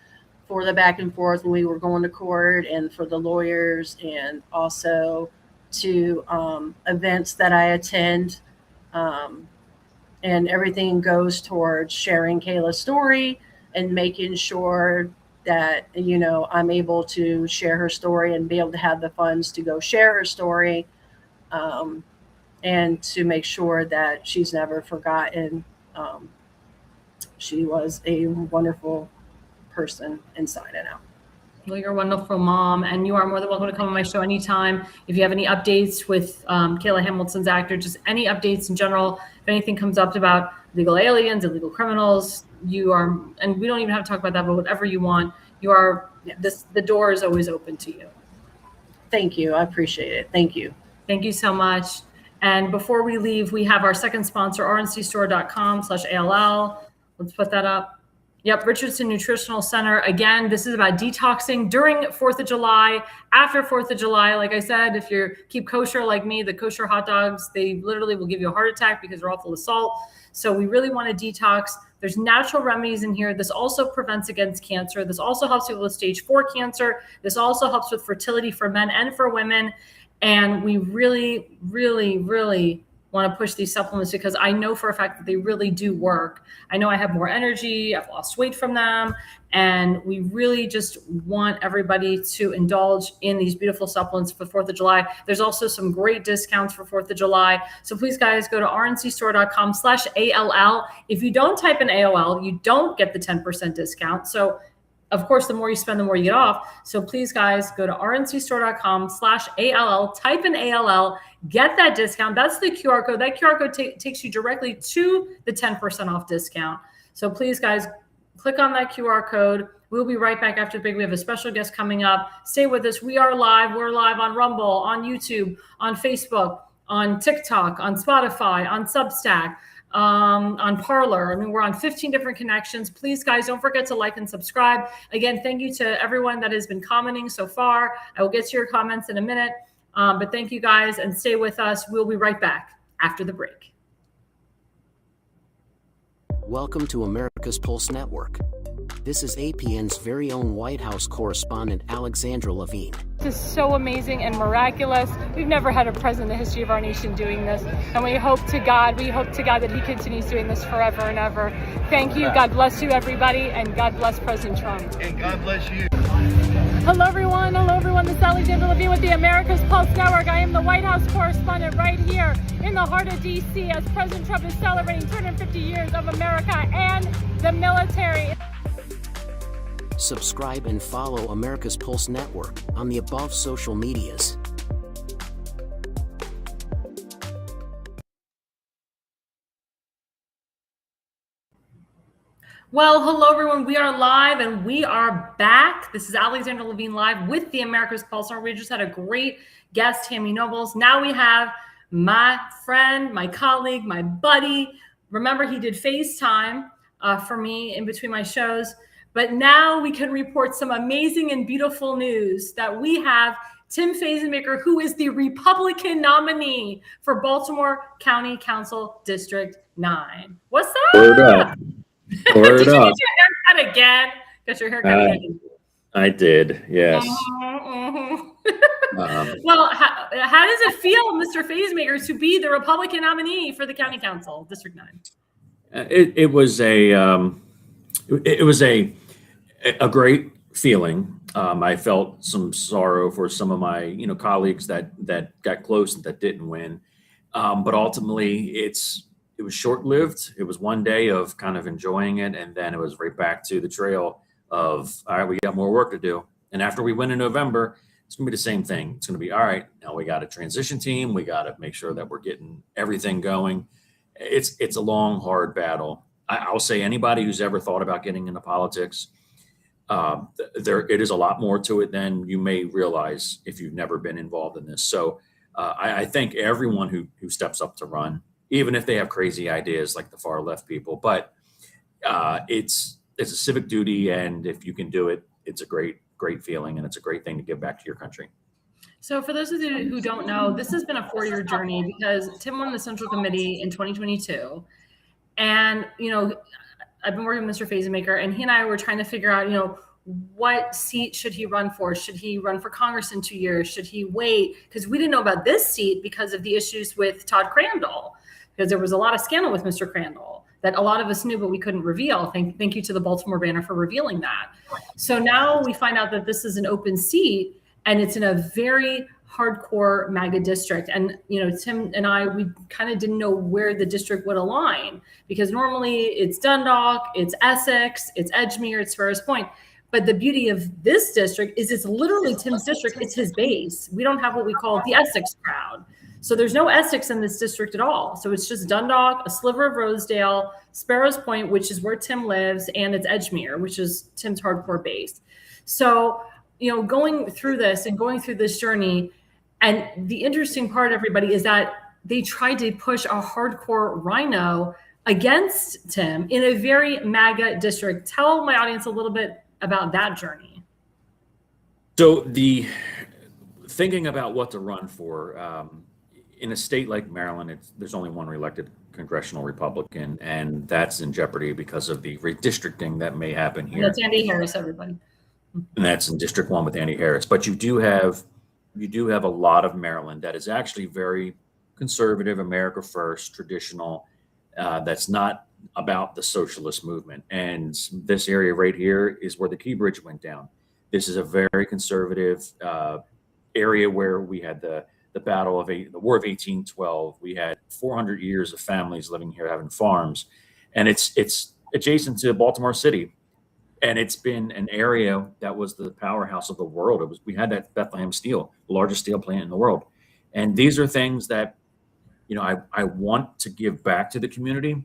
for the back and forth when we were going to court, and for the lawyers, and also to events that I attend. And everything goes towards sharing Kayla's story and making sure that, you know, I'm able to share her story and be able to have the funds to go share her story, and to make sure that she's never forgotten. She was a wonderful person inside and out. Well, you're a wonderful mom, and you are more than welcome to come on my show anytime. If you have any updates with Kayla Hamilton's act, or just any updates in general, if anything comes up about legal aliens, illegal criminals, you are, and we don't even have to talk about that, but whatever you want, you are, Yes. the door is always open to you. Thank you. I appreciate it. Thank you. Thank you so much. And before we leave, we have our second sponsor, rncstore.com/ALL. Let's put that up. Yep, Richardson Nutritional Center. Again, this is about detoxing during 4th of July, after 4th of July. Like I said, if you keep kosher like me, the kosher hot dogs, they literally will give you a heart attack because they're all full of salt. So we really want to detox. There's natural remedies in here. This also prevents against cancer. This also helps people with stage 4 cancer. This also helps with fertility for men and for women. And we really, really, really want to push these supplements, because I know for a fact that they really do work. I know I have more energy, I've lost weight from them, and we really just want everybody to indulge in these beautiful supplements for 4th of July. There's also some great discounts for 4th of July. So please, guys, go to rncstore.com/ALL. If you don't type in AOL, you don't get the 10% discount. So of course, the more you spend, the more you get off. So please, guys, go to rncstore.com/ALL, type in ALL, get that discount. That's the QR code. That QR code takes you directly to the 10% off discount. So please, guys, click on that QR code. We'll be right back after the break. We have a special guest coming up. Stay with us. We are live. We're live on Rumble, on YouTube, on Facebook, on TikTok, on Spotify, on Substack, on Parler. I mean, we're on 15 different connections. Please, guys, don't forget to like and subscribe. Again, thank you to everyone that has been commenting so far. I will get to your comments in a minute. But thank you, guys, and stay with us. We'll be right back after the break. Welcome to America's Pulse Network. This is APN's very own White House correspondent, Alexandra Levine. This is so amazing and miraculous. We've never had a president in the history of our nation doing this. And we hope to God that he continues doing this forever and ever. Thank you. God bless you, everybody. And God bless President Trump. And God bless you. Hello, everyone. Hello, everyone. This is Alexandra Levine with the America's Pulse Network. I am the White House correspondent right here in the heart of D.C. as President Trump is celebrating 250 years of America and the military. Subscribe and follow America's Pulse Network on the above social medias. Well, hello, everyone. We are live and we are back. This is Alexandra Levine live with the America's Pulse. We just had a great guest, Tammy Nobles. Now we have my friend, my colleague, my buddy. Remember, he did Faze Time for me in between my shows. But now we can report some amazing and beautiful news that we have Tim Fazenbaker, who is the Republican nominee for Baltimore County Council District 9. What's up? Word up. Word did you up. get your haircut again? Got your haircut again? I did, yes. Well, how does it feel, Mr. Fazenbaker, to be the Republican nominee for the County Council, District 9? It was a great feeling. I felt some sorrow for some of my colleagues that got close and that didn't win, but ultimately it was short-lived. It was one day of kind of enjoying it, and then it was right back to the trail of, all right, we got more work to do. And after we win in November, it's going to be the same thing. It's going to be, all right, now we got a transition team. We got to make sure that we're getting everything going. It's a long, hard battle. I'll say anybody who's ever thought about getting into politics, it is a lot more to it than you may realize if you've never been involved in this. So I thank everyone who steps up to run, even if they have crazy ideas like the far left people. But it's a civic duty, and if you can do it, it's a great feeling, and it's a great thing to give back to your country. So for those of you who don't know, this has been a 4-year journey because Tim won the Central Committee in 2022. And, I've been working with Mr. Fazenbaker, and he and I were trying to figure out, what seat should he run for? Should he run for Congress in 2 years? Should he wait? Because we didn't know about this seat because of the issues with Todd Crandall, because there was a lot of scandal with Mr. Crandall that a lot of us knew, but we couldn't reveal. Thank you to the Baltimore Banner for revealing that. So now we find out that this is an open seat, and it's in a very hardcore MAGA district. And, Tim and we kind of didn't know where the district would align, because normally it's Dundalk, it's Essex, it's Edgemere, it's Ferris Point. But the beauty of this district is it's literally Tim's district. It's his base. We don't have what we call the Essex crowd. So there's no Essex in this district at all. So it's just Dundalk, a sliver of Rosedale, Sparrows Point, which is where Tim lives, and it's Edgemere, which is Tim's hardcore base. So, going through this and going through this journey, and the interesting part, everybody, is that they tried to push a hardcore rhino against Tim in a very MAGA district. Tell my audience a little bit about that journey. So thinking about what to run for, in a state like Maryland, there's only one elected congressional Republican, and that's in jeopardy because of the redistricting that may happen here. That's Andy Harris, everybody. And that's in District 1 with Andy Harris. But you do have a lot of Maryland that is actually very conservative, America first, traditional, that's not about the socialist movement. And this area right here is where the Key Bridge went down. This is a very conservative area where we had the War of 1812. We had 400 years of families living here, having farms, and it's adjacent to Baltimore City. And it's been an area that was the powerhouse of the world. We had that Bethlehem Steel, the largest steel plant in the world. And these are things that, I want to give back to the community,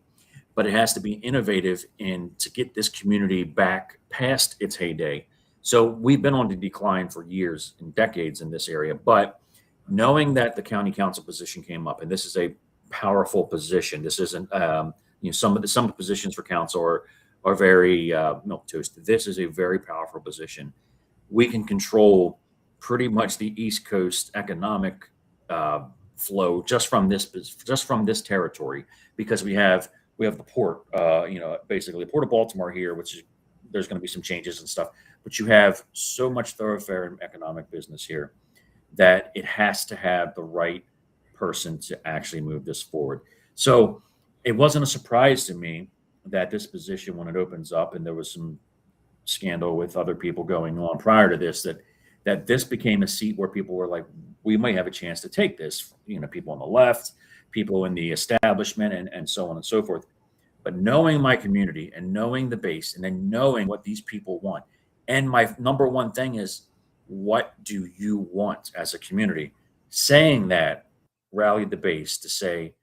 but it has to be innovative to get this community back past its heyday. So we've been on the decline for years and decades in this area, but knowing that the county council position came up, and this is a powerful position. This isn't, some of the positions for council are very milquetoast. This is a very powerful position. We can control pretty much the East Coast economic flow just from this territory, because we have the port, basically the Port of Baltimore here, there's going to be some changes and stuff, but you have so much thoroughfare and economic business here that it has to have the right person to actually move this forward. So it wasn't a surprise to me that this position, when it opens up, and there was some scandal with other people going on prior to this, that that this became a seat where people were like, we might have a chance to take this, people on the left, people in the establishment, and so on and so forth. But knowing my community and knowing the base and then knowing what these people want. And my number one thing is, what do you want as a community? Saying that rallied the base to say,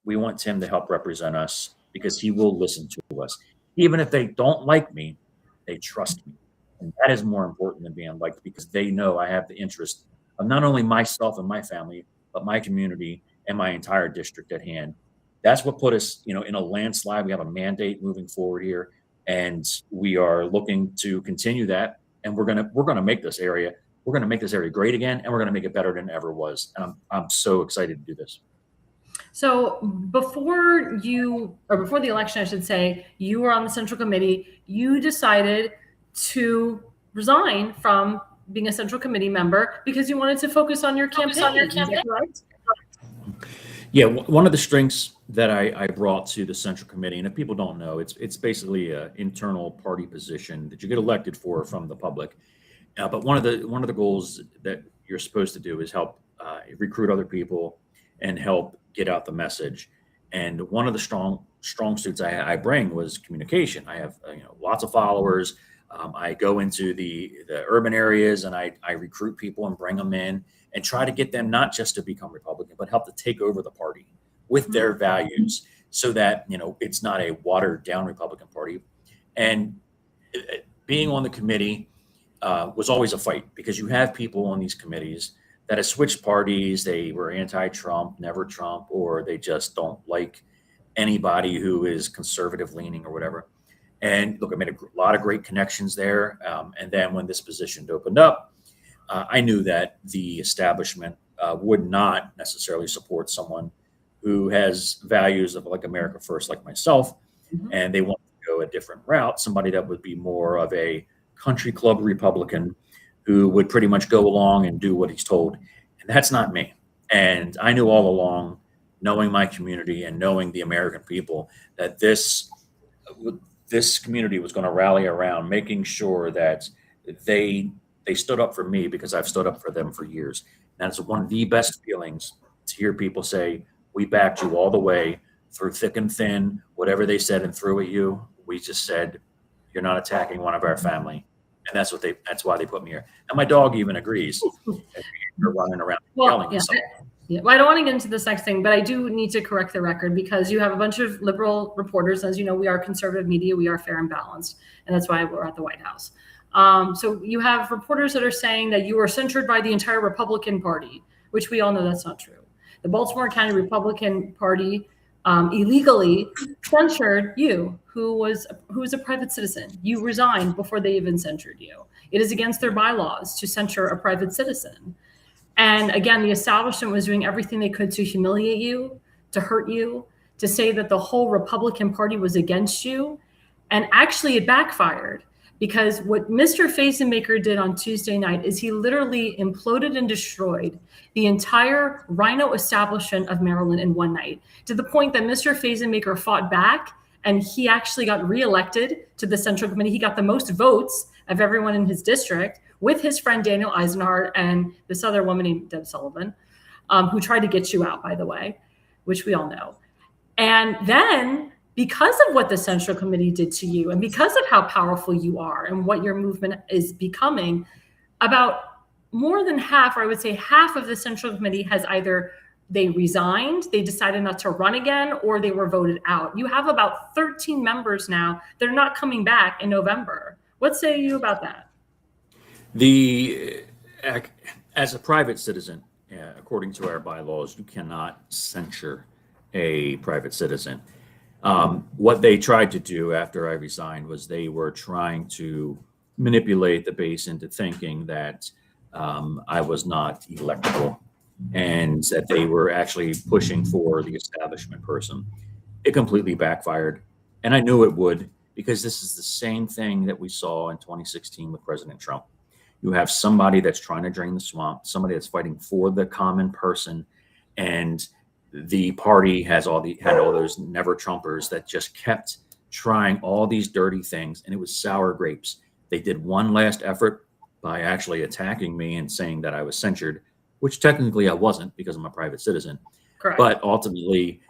we want Tim to help represent us because he will listen to us. Even if they don't like me, they trust me. And that is more important than being liked, because they know I have the interest of not only myself and my family, but my community and my entire district at hand. That's what put us, in a landslide. We have a mandate moving forward here, and we are looking to continue that. And we're gonna make this area great again, and we're gonna make it better than it ever was. And I'm so excited to do this. So before the election, I should say, you were on the Central Committee. You decided to resign from being a Central Committee member because you wanted to focus on your campaign. Is that correct? Yeah, one of the strengths that I brought to the Central Committee, and if people don't know, it's basically an internal party position that you get elected for from the public. But one of the goals that you're supposed to do is help recruit other people and help get out the message. And one of the strong suits I bring was communication. I have lots of followers. I go into the urban areas and I recruit people and bring them in and try to get them not just to become Republican, but help to take over the party with their values, so that it's not a watered down Republican Party. And being on the committee was always a fight, because you have people on these committees that have switched parties. They were anti-Trump, never Trump, or they just don't like anybody who is conservative leaning or whatever. And look, I made a lot of great connections there. And then when this position opened up, I knew that the establishment would not necessarily support someone who has values of like America First, like myself, and they want to go a different route. Somebody that would be more of a country club Republican who would pretty much go along and do what he's told. And that's not me. And I knew all along, knowing my community and knowing the American people, that this community was going to rally around making sure that they stood up for me, because I've stood up for them for years. And that's one of the best feelings, to hear people say, we backed you all the way through thick and thin, whatever they said and threw at you. We just said, you're not attacking one of our family. And that's why they put me here. And my dog even agrees. You're running around yelling. Yeah. Well, I don't want to get into this next thing, but I do need to correct the record, because you have a bunch of liberal reporters. As you know, we are conservative media. We are fair and balanced. And that's why we're at the White House. So you have reporters that are saying that you are censured by the entire Republican Party, which we all know that's not true. The Baltimore County Republican Party illegally censured you, who was a private citizen. You resigned before they even censured you. It is against their bylaws to censure a private citizen. And again, the establishment was doing everything they could to humiliate you, to hurt you, to say that the whole Republican Party was against you. And actually it backfired, because what Mr. Fazenbaker did on Tuesday night is he literally imploded and destroyed the entire Rhino establishment of Maryland in one night, to the point that Mr. Fazenbaker fought back, and he actually got reelected to the Central Committee. He got the most votes of everyone in his district, with his friend Daniel Eisenhardt and this other woman named Deb Sullivan, who tried to get you out, by the way, which we all know. And then, because of what the Central Committee did to you, and because of how powerful you are and what your movement is becoming, about more than half, or I would say half of the Central Committee has either they resigned, they decided not to run again, or they were voted out. You have about 13 members now that are not coming back in November. What say you about that? As a private citizen, according to our bylaws, you cannot censure a private citizen. What they tried to do after I resigned was they were trying to manipulate the base into thinking that I was not electable, and that they were actually pushing for the establishment person. It completely backfired, and I knew it would, because this is the same thing that we saw in 2016 with President Trump. You have somebody that's trying to drain the swamp, somebody that's fighting for the common person, and the party had all those never Trumpers that just kept trying all these dirty things, and it was sour grapes. They did one last effort by actually attacking me and saying that I was censured, which technically I wasn't because I'm a private citizen. Correct. But ultimately,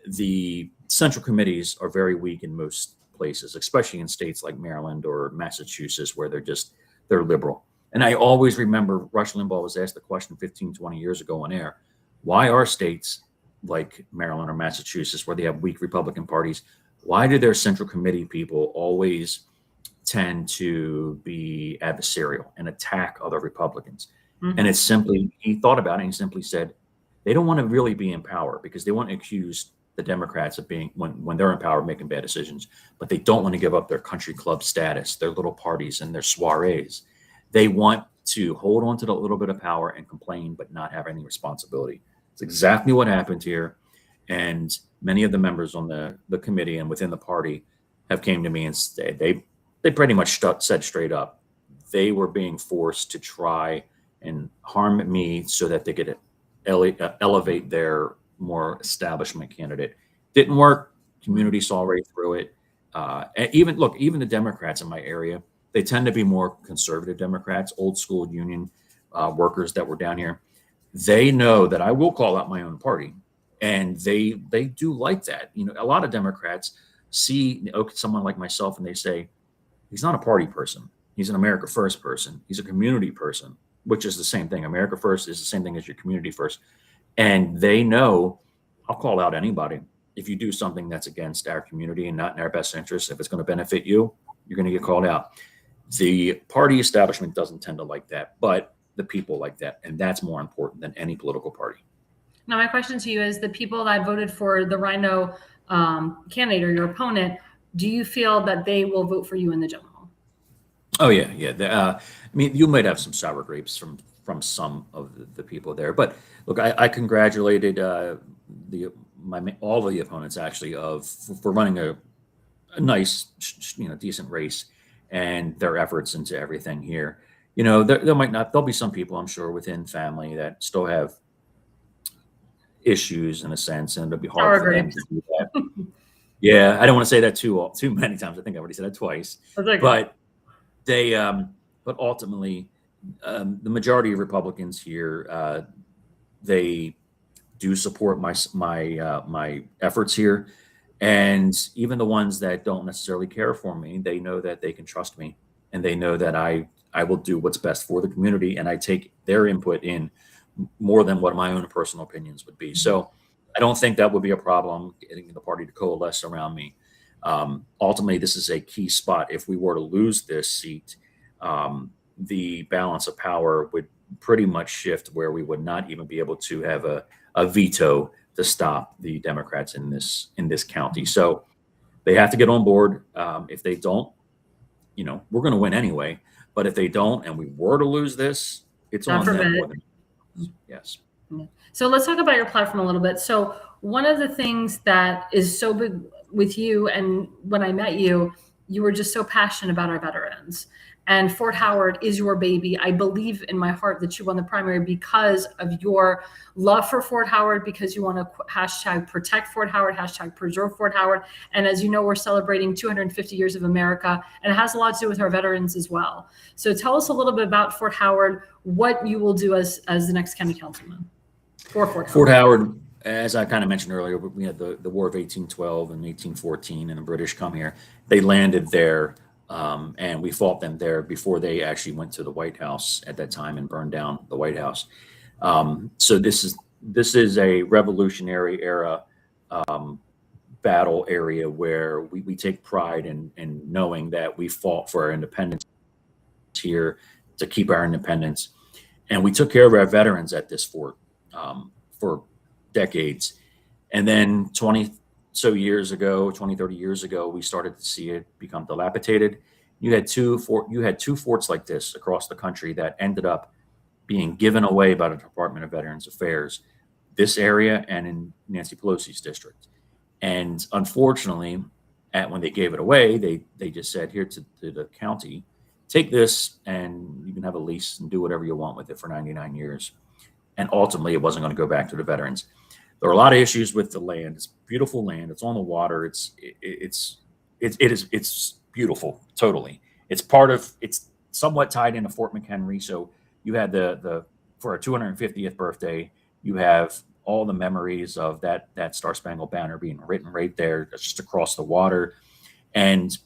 the central committees are very weak in most places, especially in states like Maryland or Massachusetts, where they're liberal. And I always remember Rush Limbaugh was asked the question 15, 20 years ago on air, why are states like Maryland or Massachusetts, where they have weak Republican parties, why do their central committee people always tend to be adversarial and attack other Republicans? Mhm. And it's simply, he thought about it and he simply said, they don't want to really be in power because they want to accuse the Democrats of being, when they're in power, making bad decisions, but they don't want to give up their country club status, their little parties and their soirees. They want to hold on to the little bit of power and complain, but not have any responsibility. It's exactly what happened here. And many of the members on the committee and within the party have came to me and said, they pretty much said straight up, they were being forced to try and harm me so that they could elevate their more establishment candidate. Didn't work. Community saw right through it. And even the Democrats in my area, they tend to be more conservative Democrats, old school union workers that were down here. They know that I will call out my own party, and they do like that. You know, a lot of Democrats see someone like myself and they say, he's not a party person. He's an America First person. He's a community person, which is the same thing. America First is the same thing as your community first. And they know I'll call out anybody. If you do something that's against our community and not in our best interest, if it's going to benefit you, you're going to get called out. The party establishment doesn't tend to like that, but the people like that. And that's more important than any political party. Now, my question to you is, the people that voted for the Rhino candidate or your opponent, do you feel that they will vote for you in the general? Oh yeah, yeah. I mean, you might have some sour grapes from some of the people there, but look, I congratulated all of the opponents actually for running a nice, decent race and their efforts into everything here. You know, there'll be some people, I'm sure, within family that still have issues in a sense, and it'll be hard for them to do that. Yeah, I don't want to say that too many times. I think I already said that twice. But but ultimately, the majority of Republicans here, they do support my efforts here, and even the ones that don't necessarily care for me, they know that they can trust me, and they know that I will do what's best for the community, and I take their input in more than what my own personal opinions would be. So I don't think that would be a problem getting the party to coalesce around me. Ultimately, this is a key spot. If we were to lose this seat, the balance of power would pretty much shift where we would not even be able to have a veto to stop the Democrats in this county. So they have to get on board. If they don't, we're going to win anyway. But if they don't, and we were to lose this, it's on them more than yes. So let's talk about your platform a little bit. So one of the things that is so big with you, and when I met you, you were just so passionate about our veterans. And Fort Howard is your baby. I believe in my heart that you won the primary because of your love for Fort Howard, because you want to hashtag protect Fort Howard, hashtag preserve Fort Howard. And as you know, we're celebrating 250 years of America, and it has a lot to do with our veterans as well. So tell us a little bit about Fort Howard, what you will do as the next county councilman for Fort Howard. Fort Howard, as I kind of mentioned earlier, we had the War of 1812 and 1814, and the British come here. They landed there. And we fought them there before they actually went to the White House at that time and burned down the White House. So this is a Revolutionary era battle area where we take pride in knowing that we fought for our independence here to keep our independence, and we took care of our veterans at this fort for decades. And then 20, 30 years ago, we started to see it become dilapidated. You had two forts like this across the country that ended up being given away by the Department of Veterans Affairs, this area and in Nancy Pelosi's district. And unfortunately, when they gave it away, they just said, here to the county, take this and you can have a lease and do whatever you want with it for 99 years. And ultimately, it wasn't going to go back to the veterans. There are a lot of issues with the land. It's beautiful land. It's on the water. It's beautiful. Totally. It's somewhat tied into Fort McHenry. So you had the for our 250th birthday, you have all the memories of that Star Spangled Banner being written right there, just across the water, and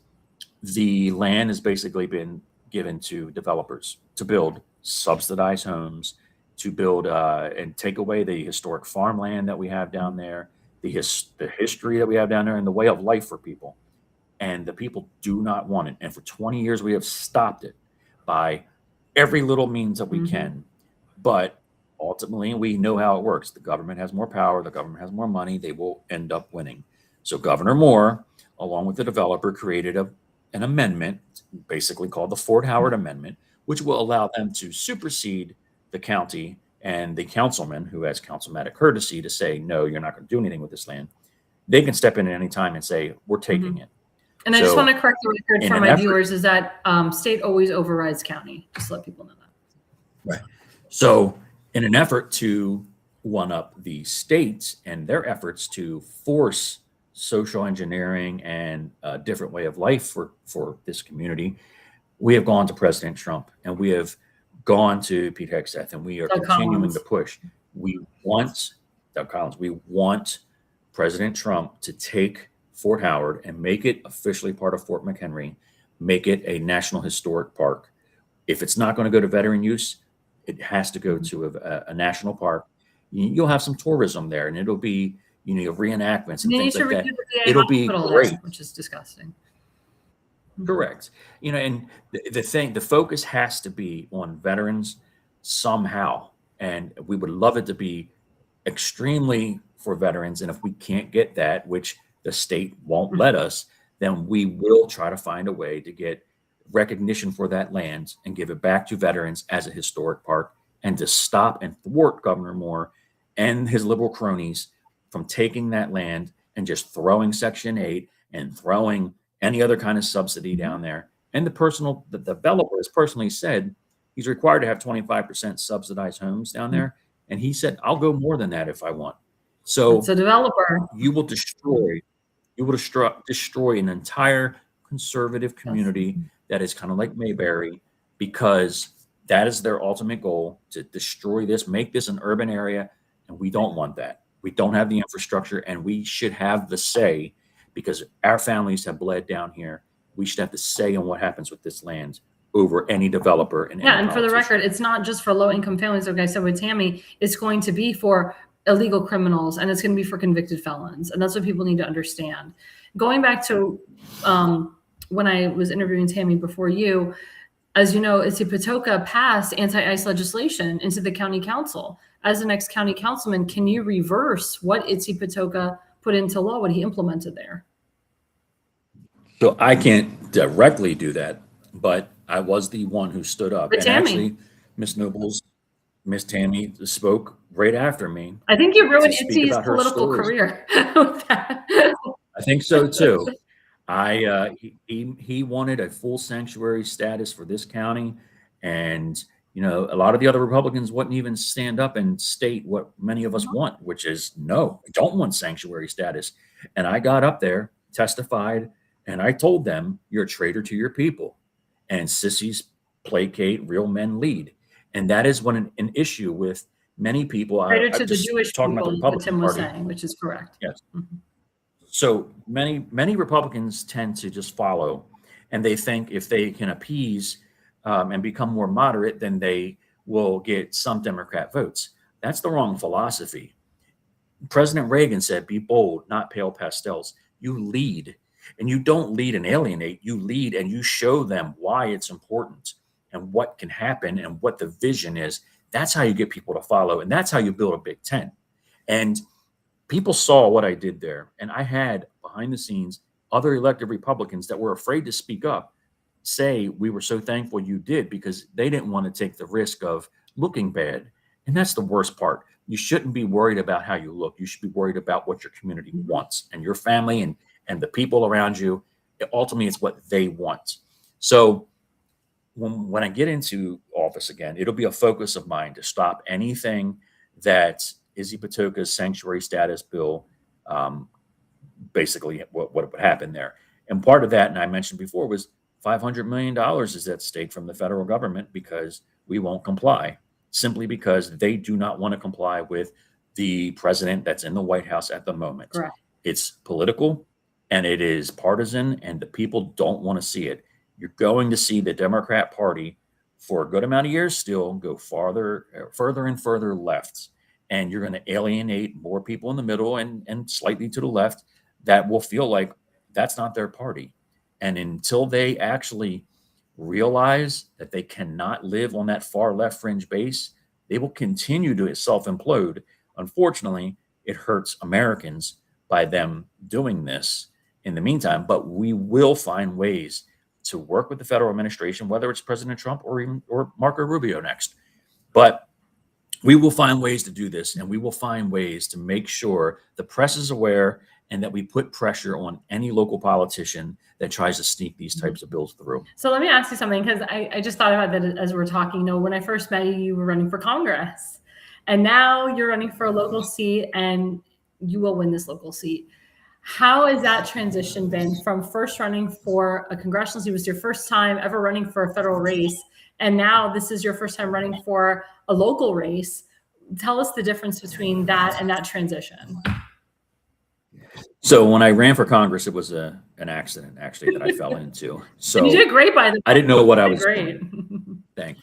the land has basically been given to developers to build subsidized homes, to build and take away the historic farmland that we have down there, the history that we have down there, and the way of life for people. And the people do not want it. And for 20 years, we have stopped it by every little means that we can. But ultimately, we know how it works. The government has more power. The government has more money. They will end up winning. So Governor Moore, along with the developer, created an amendment, basically called the Fort Howard Amendment, which will allow them to supersede the county and the councilman, who has councilmatic courtesy, to say, no, you're not going to do anything with this land. They can step in at any time and say, we're taking it. And I just want to correct the record for my viewers is that state always overrides county. Just to let people know that. Right. So in an effort to one up the states and their efforts to force social engineering and a different way of life for this community, we have gone to President Trump, and we have gone to Pete Hegseth, and we are continuing to push. We want Doug Collins. We want President Trump to take Fort Howard and make it officially part of Fort McHenry, make it a National Historic Park. If it's not going to go to veteran use, it has to go to a national park. You'll have some tourism there, and it'll be, reenactments and things like that. It'll be great, which is disgusting. Correct. And the focus has to be on veterans somehow, and we would love it to be extremely for veterans. And if we can't get that, which the state won't let us, then we will try to find a way to get recognition for that land and give it back to veterans as a historic park, and to stop and thwart Governor Moore and his liberal cronies from taking that land and just throwing Section 8 and throwing any other kind of subsidy down there. And the developer has personally said he's required to have 25% subsidized homes down there. And he said, I'll go more than that if I want. So it's a developer. You will destroy an entire conservative community that is kind of like Mayberry, because that is their ultimate goal, to destroy this, make this an urban area. And we don't want that. We don't have the infrastructure, and we should have the say, because our families have bled down here. We should have the say on what happens with this land over any developer. And for the record, it's not just for low-income families. Like I said with Tammy, it's going to be for illegal criminals, and it's going to be for convicted felons. And that's what people need to understand. Going back to when I was interviewing Tammy before you, as you know, Isipatoka passed anti-ICE legislation into the county council. As the next county councilman, can you reverse what Isipatoka put into law, what he implemented there? So I can't directly do that, but I was the one who stood up. But Tammy, actually, Miss Tammy spoke right after me. I think you ruined Itzy's political career with that. I think so too. He wanted a full sanctuary status for this county, and a lot of the other Republicans wouldn't even stand up and state what many of us want, which is no, we don't want sanctuary status. And I got up there, testified, and I told them, you're a traitor to your people, and sissies placate, real men lead. And that is what an issue with many people. Traitor to the Jewish people, about the Republican what Tim was Party. saying, which is correct. Yes. So many Republicans tend to just follow, and they think if they can appease and become more moderate, then they will get some Democrat votes. That's the wrong philosophy. President Reagan said, be bold, not pale pastels. You lead, and you don't lead and alienate. You lead and you show them why it's important and what can happen and what the vision is. That's how you get people to follow, and that's how you build a big tent. And people saw what I did there, and I had behind the scenes other elected Republicans that were afraid to speak up, say, we were so thankful you did, because they didn't want to take the risk of looking bad. And that's the worst part. You shouldn't be worried about how you look. You should be worried about what your community wants, and your family and the people around you. Ultimately, it's what they want. So when I get into office again, it'll be a focus of mine to stop anything that Isipatoka's sanctuary status bill, basically what would happen there. And part of that, and I mentioned before, was $500 million is at stake from the federal government because we won't comply, simply because they do not want to comply with the president that's in the White House at the moment. Correct. It's political and it is partisan, and the people don't want to see it. You're going to see the Democrat Party for a good amount of years still go further and further left. And you're going to alienate more people in the middle and slightly to the left that will feel like that's not their party. And until they actually realize that they cannot live on that far left fringe base, they will continue to self-implode. Unfortunately, it hurts Americans by them doing this in the meantime, but we will find ways to work with the federal administration, whether it's President Trump or Marco Rubio next. But we will find ways to do this, and we will find ways to make sure the press is aware and that we put pressure on any local politician that tries to sneak these types of bills through. So let me ask you something, because I just thought about that as we're talking. When I first met you, you were running for Congress, and now you're running for a local seat, and you will win this local seat. How has that transition been from first running for a congressional seat? It was your first time ever running for a federal race, and now this is your first time running for a local race. Tell us the difference between that and that transition. So when I ran for Congress, it was an accident actually that I fell into. So and you did great, by the way. I didn't know what I was great. doing. Thank you.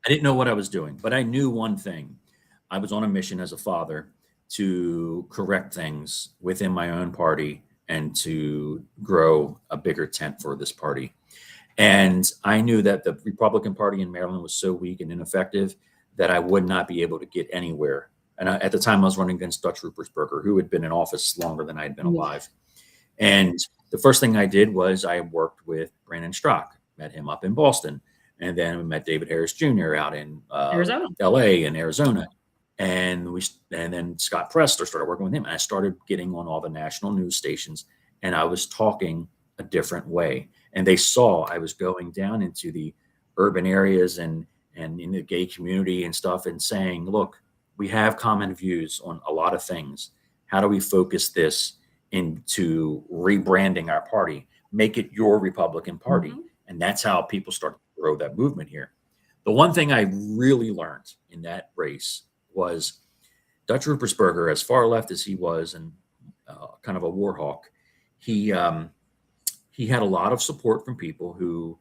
I didn't know what I was doing, but I knew one thing. I was on a mission as a father to correct things within my own party and to grow a bigger tent for this party. And I knew that the Republican Party in Maryland was so weak and ineffective that I would not be able to get anywhere. And at the time I was running against Dutch Ruppersberger, who had been in office longer than I had been alive. And the first thing I did was I worked with Brandon Strzok, met him up in Boston. And then we met David Harris Jr. out in Arizona. LA and Arizona. And then Scott Presler started working with him. And I started getting on all the national news stations, and I was talking a different way. And they saw I was going down into the urban areas and in the gay community and stuff and saying, look, we have common views on a lot of things. How do we focus this into rebranding our party? Make it your Republican Party. Mm-hmm. And that's how people started to grow that movement here. The one thing I really learned in that race was Dutch Ruppersberger, as far left as he was and kind of a war hawk, he had a lot of support from people who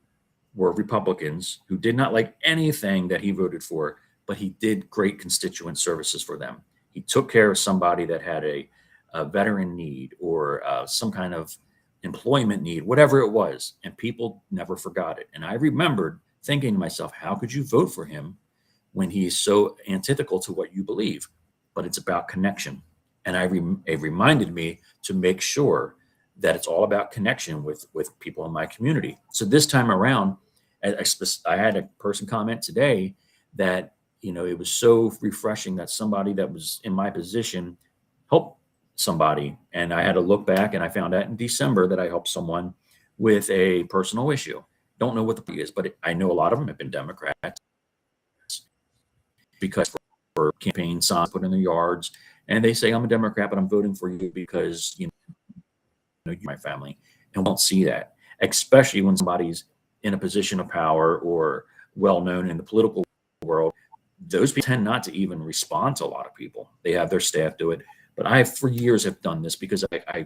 were Republicans who did not like anything that he voted for, but he did great constituent services for them. He took care of somebody that had a veteran need or some kind of employment need, whatever it was, and people never forgot it. And I remembered thinking to myself, how could you vote for him when he's so antithetical to what you believe? But it's about connection. And it reminded me to make sure that it's all about connection with people in my community. So this time around, I had a person comment today that, it was so refreshing that somebody that was in my position helped somebody. And I had to look back, and I found out in December that I helped someone with a personal issue. Don't know what the is, but I know a lot of them have been Democrats because for campaign signs put in the yards, and they say, I'm a Democrat, but I'm voting for you because you're my family, and won't see that, especially when somebody's in a position of power or well-known in the political world. Those people tend not to even respond to a lot of people. They have their staff do it. But I, for years, have done this because I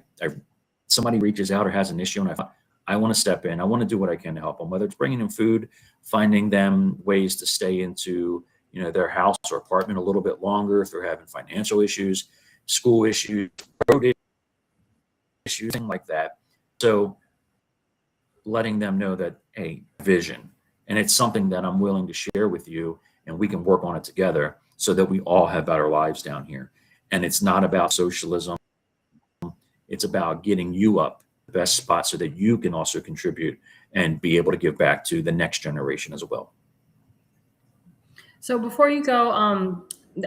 somebody reaches out or has an issue, and I want to step in. I want to do what I can to help them, whether it's bringing them food, finding them ways to stay into their house or apartment a little bit longer if they're having financial issues, school issues, road issues, things like that. So letting them know that, hey, vision, and it's something that I'm willing to share with you, and we can work on it together so that we all have better lives down here. And it's not about socialism. It's about getting you up the best spot so that you can also contribute and be able to give back to the next generation as well. So before you go,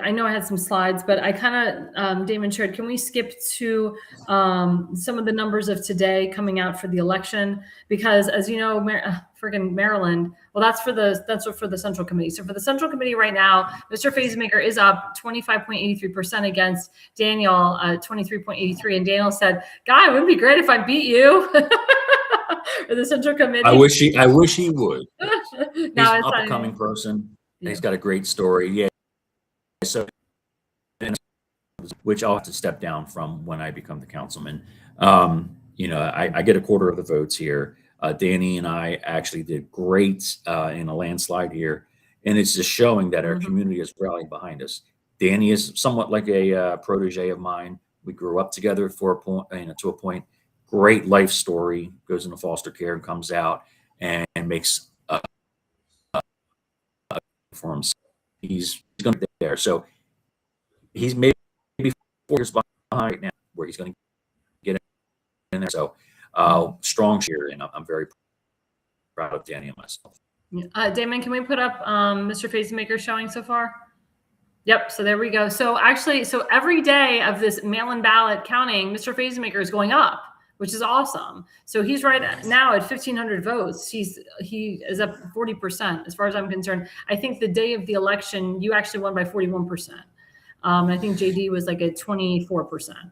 I know I had some slides, but I kind of, Damon shared, can we skip to some of the numbers of today coming out for the election? Because as you know, friggin' Maryland, well, that's for the Central Committee. So for the Central Committee right now, Mr. Fazenbaker is up 25.83% against Daniel, 23.83. And Daniel said, "Guy, it would be great if I beat you." or the Central Committee. I wish he would. No, He's it's an not up and coming even- person. Yeah. He's got a great story. Yeah. So, which I'll have to step down from when I become the councilman. I get a quarter of the votes here. Danny and I actually did great in a landslide here, and it's just showing that our community is rallying behind us. Danny is somewhat like a protege of mine. We grew up together for a point, to a point. Great life story. Goes into foster care and comes out and makes for himself. He's going to be there. So he's maybe 4 years behind right now, where he's going to get in there. So strong cheer, and I'm very proud of Danny and myself. Damon, can we put up Mr. Fazenbaker showing so far? Yep. So there we go. So actually, every day of this mail-in ballot counting, Mr. Fazenbaker is going up, which is awesome. So he's right now at 1,500 votes. He is up 40%, as far as I'm concerned. I think the day of the election, you actually won by 41%. I think JD was like at 24%.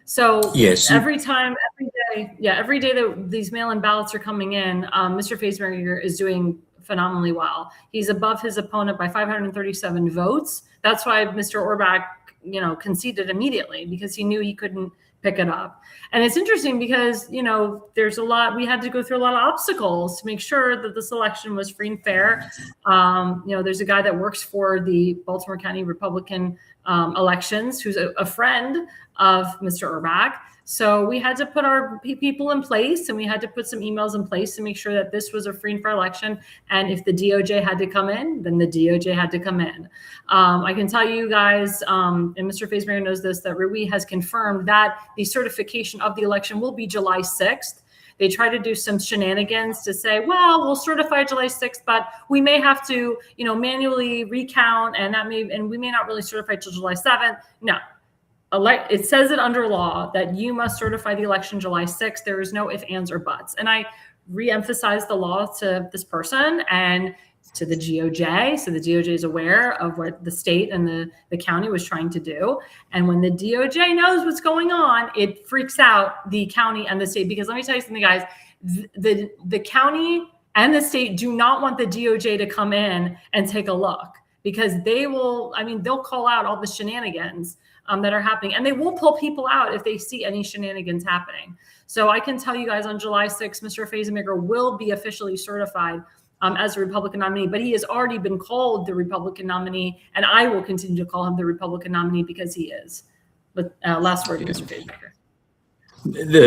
So yes, every day that these mail-in ballots are coming in, Mr. Fazenbaker is doing phenomenally well. He's above his opponent by 537 votes. That's why Mr. Orbach, conceded immediately, because he knew he couldn't pick it up. And it's interesting because, we had to go through a lot of obstacles to make sure that this election was free and fair. There's a guy that works for the Baltimore County Republican elections who's a friend of Mr. Orbach. So we had to put our people in place, and we had to put some emails in place to make sure that this was a free and fair election. And if the DOJ had to come in, then the DOJ had to come in. I can tell you guys, and Mr. Fazenbaker knows this, that RUI has confirmed that the certification of the election will be July 6th. They try to do some shenanigans to say, well, we'll certify July 6th, but we may have to, manually recount, and we may not really certify till July 7th. No. It says it under law that you must certify the election July 6th. There is no ifs, ands, or buts. And I re-emphasize the law to this person and to the DOJ. So the DOJ is aware of what the state and the county was trying to do. And when the DOJ knows what's going on, it freaks out the county and the state. Because let me tell you something, guys, the county and the state do not want the DOJ to come in and take a look, because they'll call out all the shenanigans that are happening, and they will pull people out if they see any shenanigans happening. So I can tell you guys, on July 6th, Mr. Fazenbaker will be officially certified as a Republican nominee, but he has already been called the Republican nominee, and I will continue to call him the Republican nominee because he is. But last word, Mr. Fazenbaker.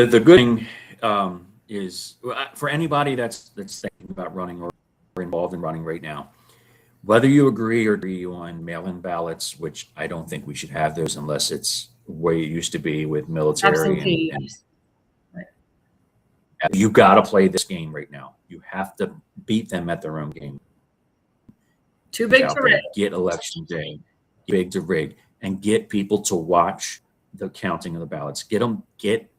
The good thing is, for anybody that's thinking about running or involved in running right now, whether you agree or agree on mail-in ballots, which I don't think we should have those unless it's the way it used to be with military. Right. You got to play this game right now. You have to beat them at their own game. Too big to rig. Get election day, big to rig, and get people to watch the counting of the ballots. Get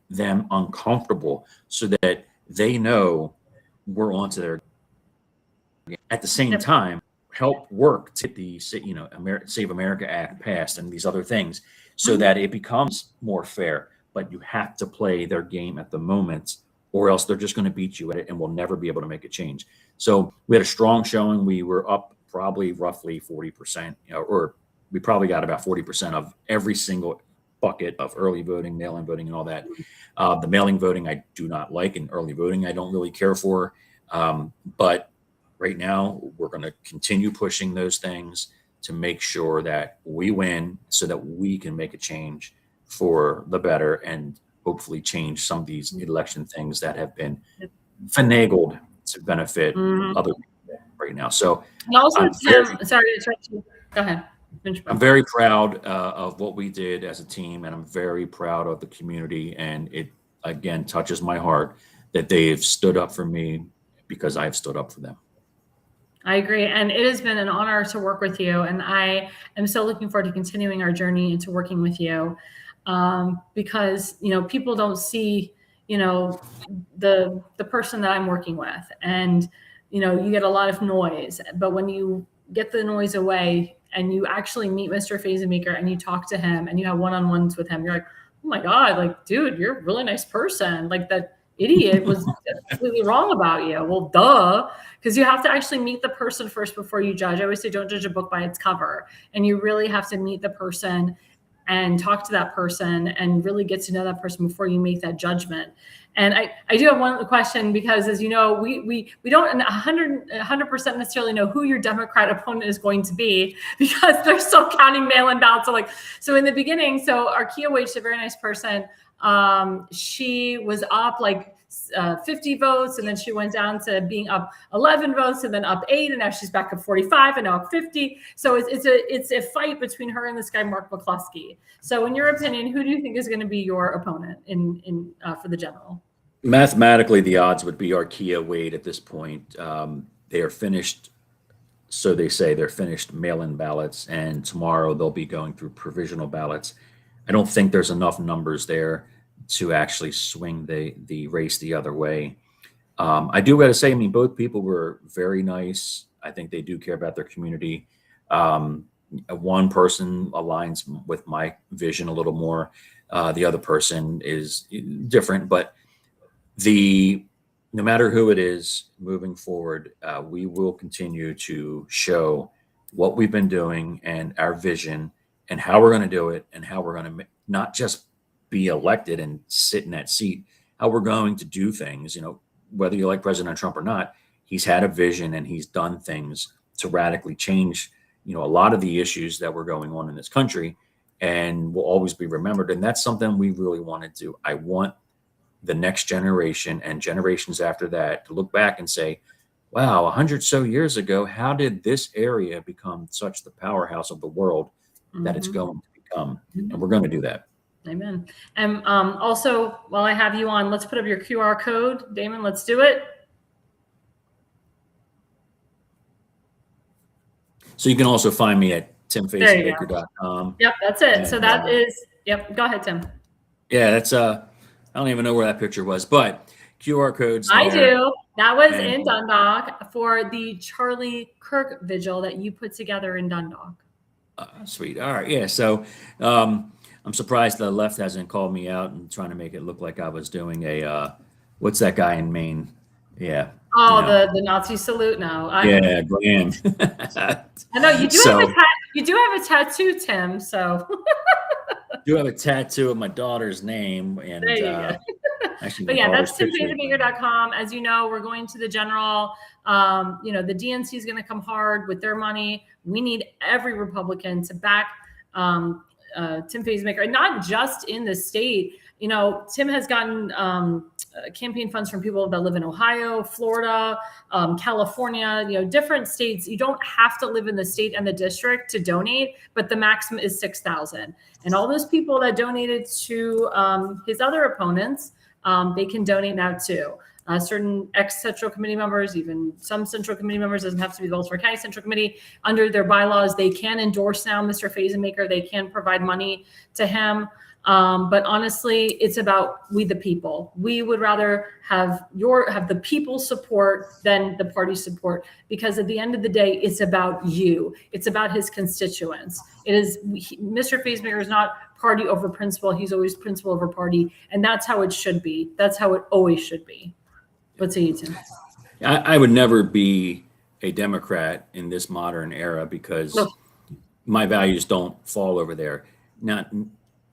them uncomfortable so that they know we're onto their game. At the same time, help work to get the Save America Act passed and these other things so that it becomes more fair. But you have to play their game at the moment, or else they're just going to beat you at it, and we'll never be able to make a change. So we had a strong showing. We were up probably roughly 40%, or we probably got about 40% of every single bucket of early voting, mail-in voting, and all that. The mailing voting I do not like, and early voting I don't really care for. But right now, we're going to continue pushing those things to make sure that we win, so that we can make a change for the better and hopefully change some of these election things that have been finagled to benefit other people right now. So also, sorry to interrupt you. Go ahead. I'm very proud of what we did as a team, and I'm very proud of the community. And it, again, touches my heart that they've stood up for me because I've stood up for them. I agree. And it has been an honor to work with you. And I am so looking forward to continuing our journey into working with you, because, people don't see, the person that I'm working with. And, you get a lot of noise. But when you get the noise away and you actually meet Mr. Fazenbaker and you talk to him and you have one-on-ones with him, you're like, oh my God, like, dude, you're a really nice person. Like, that idiot was completely wrong about you. Well, duh, because you have to actually meet the person first before you judge. I always say don't judge a book by its cover. And you really have to meet the person and talk to that person and really get to know that person before you make that judgment. And I do have one question, because as you know, we don't 100% necessarily know who your Democrat opponent is going to be, because they're still counting mail-in ballots. So in the beginning, so Arkia Wage, a very nice person, she was up like 50 votes, and then she went down to being up 11 votes, and then up 8, and now she's back up 45, and now up 50. So it's a fight between her and this guy Mark McCluskey. So in your opinion, who do you think is going to be your opponent in for the general? Mathematically, the odds would be Arkia Wade at this point. They are finished, so they say, they're finished mail-in ballots, and tomorrow they'll be going through provisional ballots. I don't think there's enough numbers there to actually swing the race the other way. I do got to say, I mean, both people were very nice. I think they do care about their community. One person aligns with my vision a little more. The other person is different, but no matter who it is moving forward, we will continue to show what we've been doing and our vision and how we're going to do it, and how we're going to not just be elected and sit in that seat, how we're going to do things. You know, whether you like President Trump or not, he's had a vision and he's done things to radically change, you know, a lot of the issues that were going on in this country, and will always be remembered. And that's something we really want to do. I want the next generation and generations after that to look back and say, wow, 100 so years ago, how did this area become such the powerhouse of the world that it's going to become? And we're going to do that. Amen. And also, while I have you on, let's put up your QR code. Damon, let's do it. So you can also find me at timfazenbaker.com. Yep, that's it. And so that is, yep, go ahead, Tim. Yeah, that's I don't even know where that picture was, but QR codes. I do. That was in Dundalk for the Charlie Kirk vigil that you put together in Dundalk. Sweet. All right. Yeah. So I'm surprised the left hasn't called me out and trying to make it look like I was doing a what's that guy in Maine? Yeah. Oh, the Nazi salute now. Yeah, grand. I know you do have a tattoo, Tim. So do have a tattoo of my daughter's name, and there you go. Actually, but yeah, that's timfazenbaker.com. As you know, we're going to the general. You know, the DNC is going to come hard with their money. We need every Republican to back Tim Fazenbaker, and not just in the state. You know, Tim has gotten campaign funds from people that live in Ohio, Florida, California, you know, different states. You don't have to live in the state and the district to donate, but the maximum is $6,000. And all those people that donated to his other opponents, they can donate now too. Certain ex-Central Committee members, even some Central Committee members, doesn't have to be the Baltimore County Central Committee. Under their bylaws, they can endorse now Mr. Fazenbaker. They can provide money to him. But honestly, it's about we the people. We would rather have the people's support than the party support, because at the end of the day, it's about you. It's about his constituents. Mr. Fazenbaker is not party over principle. He's always principle over party, and that's how it should be. That's how it always should be. What say you, Tim? I would never be a Democrat in this modern era, because my values don't fall over there.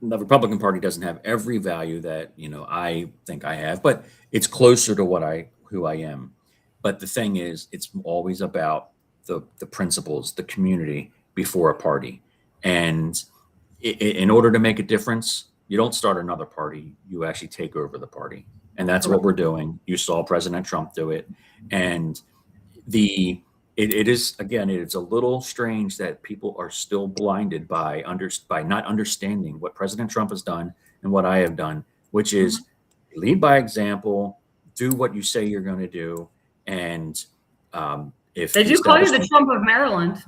The Republican Party doesn't have every value that, you know, I think I have, but it's closer to who I am. But the thing is, it's always about the principles, the community before a party. And in order to make a difference, you don't start another party, you actually take over the party. And that's what we're doing. You saw President Trump do it. And it is, again, it's a little strange that people are still blinded by not understanding what President Trump has done and what I have done, which is lead by example, do what you say you're going to do. And if they do call you the Trump of Maryland.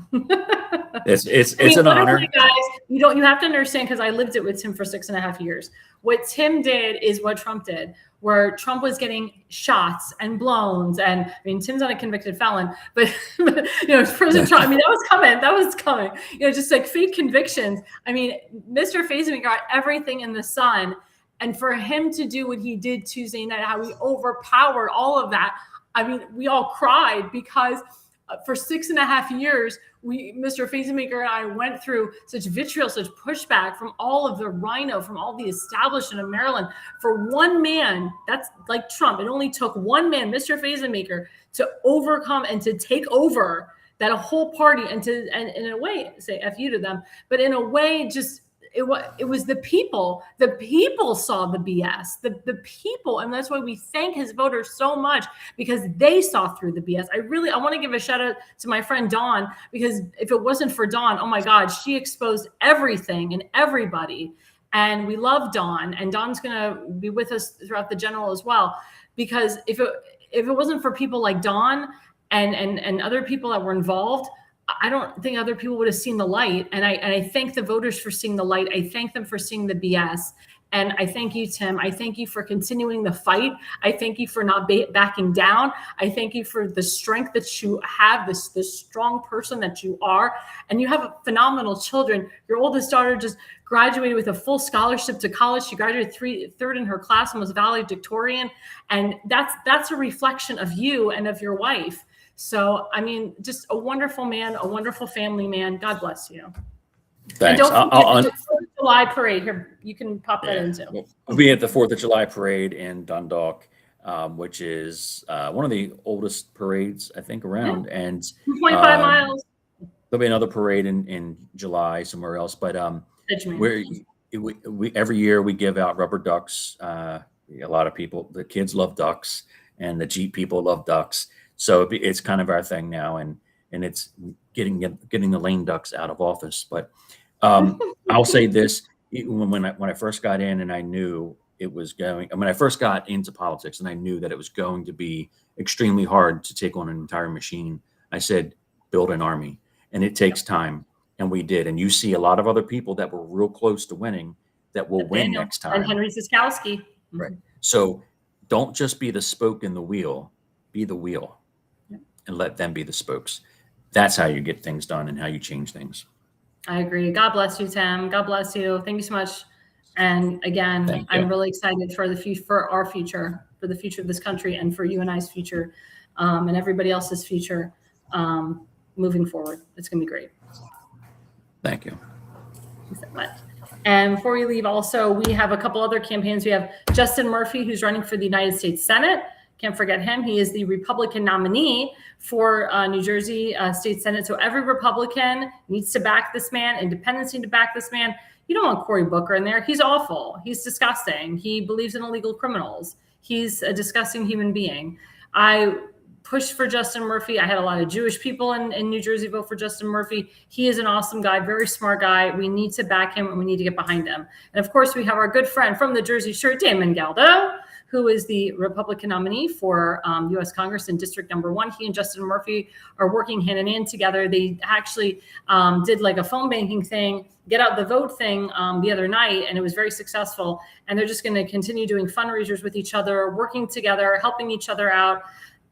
it's an honor. Guys, you have to understand, because I lived it with Tim for 6.5 years. What Tim did is what Trump did, where Trump was getting shots and blowns. And I mean, Tim's not a convicted felon, but you know, President Trump, I mean, that was coming, you know, just like fake convictions. I mean, Mr. Fazenbaker got everything in the sun. And for him to do what he did Tuesday night, how he overpowered all of that. I mean, we all cried because for 6.5 years, Mr. Fazenbaker and I went through such vitriol, such pushback from all of the rhino, from all the establishment of Maryland. For one man, that's like Trump. It only took one man, Mr. Fazenbaker, to overcome and to take over that whole party and in a way say F you to them, but in a way just it was the people. The people saw the BS. The people, and that's why we thank his voters so much, because they saw through the BS. I want to give a shout out to my friend Dawn, because if it wasn't for Dawn, oh my God, she exposed everything and everybody. And we love Dawn, and Dawn's gonna be with us throughout the general as well. Because if it wasn't for people like Dawn and other people that were involved, I don't think other people would have seen the light. And I thank the voters for seeing the light. I thank them for seeing the BS. And I thank you, Tim. I thank you for continuing the fight. I thank you for not backing down. I thank you for the strength that you have, this strong person that you are. And you have phenomenal children. Your oldest daughter just graduated with a full scholarship to college. She graduated third in her class and was valedictorian. And that's a reflection of you and of your wife. So, I mean, just a wonderful man, a wonderful family man. God bless you. Thanks. And don't forget the 4th of July parade. Here, you can pop that in too. We'll be at the 4th of July parade in Dundalk, which is one of the oldest parades, I think, around. Yeah. And 2.5 miles. There'll be another parade in July somewhere else. But we every year we give out rubber ducks. A lot of people, the kids love ducks, and the Jeep people love ducks. So it's kind of our thing now, and it's getting the lame ducks out of office. But I'll say this: when I first got in, and I knew it was going. When I first got into politics, and I knew that it was going to be extremely hard to take on an entire machine, I said, "Build an army," and it takes time, and we did. And you see a lot of other people that were real close to winning that will win next time. And Henry Siskowski, right? So don't just be the spoke in the wheel; be the wheel. And let them be the spokes. That's how you get things done and how you change things. I agree. God bless you, Tim. God bless you. Thank you so much. And again, I'm really excited for the future, for our future, for the future of this country, and for you and I's future, and everybody else's future, moving forward. It's going to be great. Thank you. Thanks so much. And before we leave, also, we have a couple other campaigns. We have Justin Murphy, who's running for the United States Senate. Can't forget him. He is the Republican nominee for New Jersey State Senate. So every Republican needs to back this man. Independents need to back this man. You don't want Cory Booker in there. He's awful. He's disgusting. He believes in illegal criminals. He's a disgusting human being. I pushed for Justin Murphy. I had a lot of Jewish people in New Jersey vote for Justin Murphy. He is an awesome guy, very smart guy. We need to back him, and we need to get behind him. And of course, we have our good friend from the Jersey Shore, Damon Galdo, who is the Republican nominee for U.S. Congress in District Number 1. He and Justin Murphy are working hand in hand together. They actually did like a phone banking thing, get out the vote thing the other night, and it was very successful. And they're just going to continue doing fundraisers with each other, working together, helping each other out.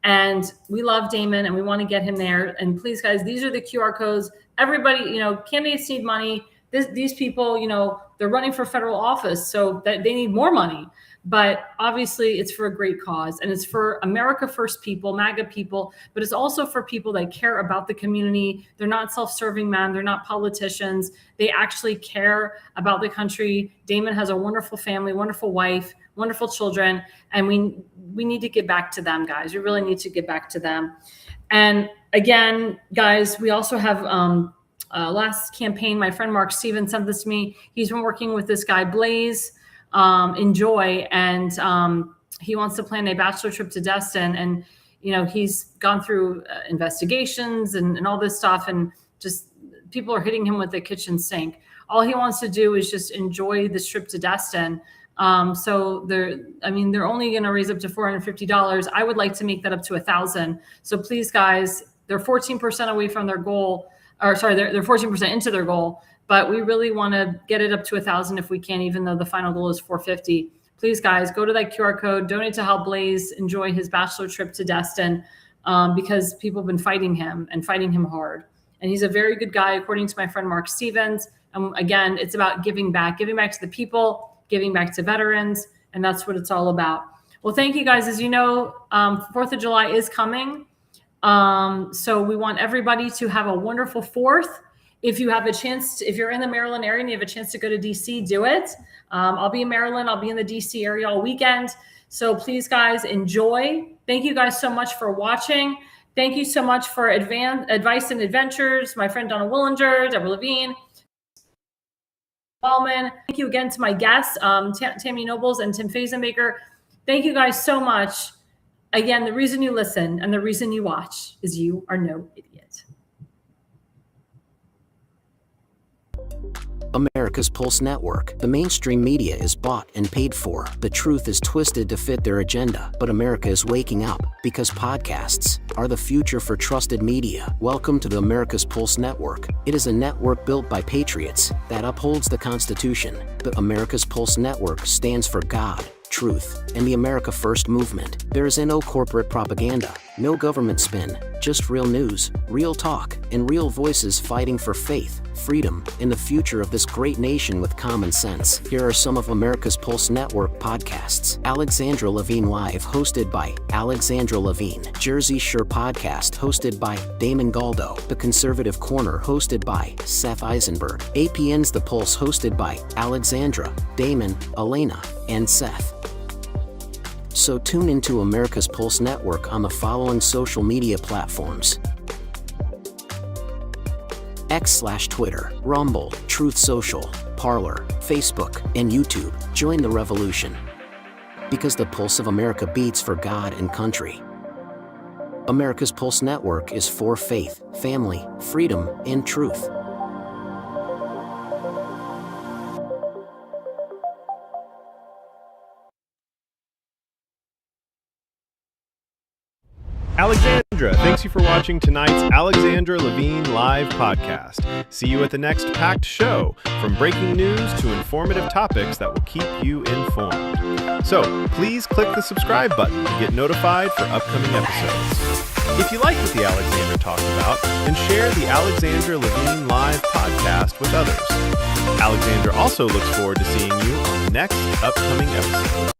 And we love Damon, and we want to get him there. And please, guys, these are the QR codes. Everybody, candidates need money. These people, they're running for federal office, so that they need more money. But obviously, it's for a great cause, and it's for America First people, MAGA people, but it's also for people that care about the community. They're not self-serving men. They're not politicians. They actually care about the country. Damon has a wonderful family, wonderful wife, wonderful children, and we need to get back to them, guys. We really need to get back to them. And again, guys, we also have last campaign, my friend Mark Stevens sent this to me. He's been working with this guy, Blaze, Enjoy, and he wants to plan a bachelor trip to Destin, and he's gone through investigations and all this stuff, and just people are hitting him with the kitchen sink. All he wants to do is just enjoy this trip to Destin. So they're only going to raise up to $450. I would like to make that up to $1,000. So please, guys, they're 14% away from their goal, or sorry, they're 14% into their goal. But we really want to get it up to 1,000 if we can, even though the final goal is 450. Please, guys, go to that QR code, donate to help Blaze enjoy his bachelor trip to Destin, because people have been fighting him and fighting him hard. And he's a very good guy, according to my friend Mark Stevens. And again, it's about giving back to the people, giving back to veterans, and that's what it's all about. Well, thank you guys. As you know, 4th of July is coming. So we want everybody to have a wonderful 4th. If you have a chance, if you're in the Maryland area and you have a chance to go to DC, do it. I'll be in Maryland. I'll be in the DC area all weekend. So please, guys, enjoy. Thank you guys so much for watching. Thank you so much for advice and adventures. My friend Donna Willinger, Deborah Levine, Wellman. Thank you again to my guests, Tammy Nobles and Tim Fazenbaker. Thank you guys so much. Again, the reason you listen and the reason you watch is you are no idiot. America's Pulse Network. The mainstream media is bought and paid for. The truth is twisted to fit their agenda. But America is waking up because podcasts are the future for trusted media. Welcome to the America's Pulse Network. It is a network built by patriots that upholds the Constitution. The America's Pulse Network stands for God, truth, and the America First movement. There is no corporate propaganda, no government spin, just real news, real talk, and real voices fighting for faith, freedom, and the future of this great nation with common sense. Here are some of America's Pulse Network podcasts. Alexandra Levine Live, hosted by Alexandra Levine. Jersey Shore Podcast, hosted by Damon Galdo. The Conservative Corner, hosted by Seth Eisenberg. APN's The Pulse, hosted by Alexandra, Damon, Elena, and Seth. So tune into America's Pulse Network on the following social media platforms: X/Twitter, Rumble, Truth Social, Parler, Facebook, and YouTube. Join the revolution. Because the pulse of America beats for God and country. America's Pulse Network is for faith, family, freedom, and truth. Alexandra, thanks you for watching tonight's Alexandra Levine Live podcast. See you at the next packed show, from breaking news to informative topics that will keep you informed. So please click the subscribe button to get notified for upcoming episodes. If you like what the Alexandra talked about, then share the Alexandra Levine Live podcast with others. Alexandra also looks forward to seeing you on the next upcoming episode.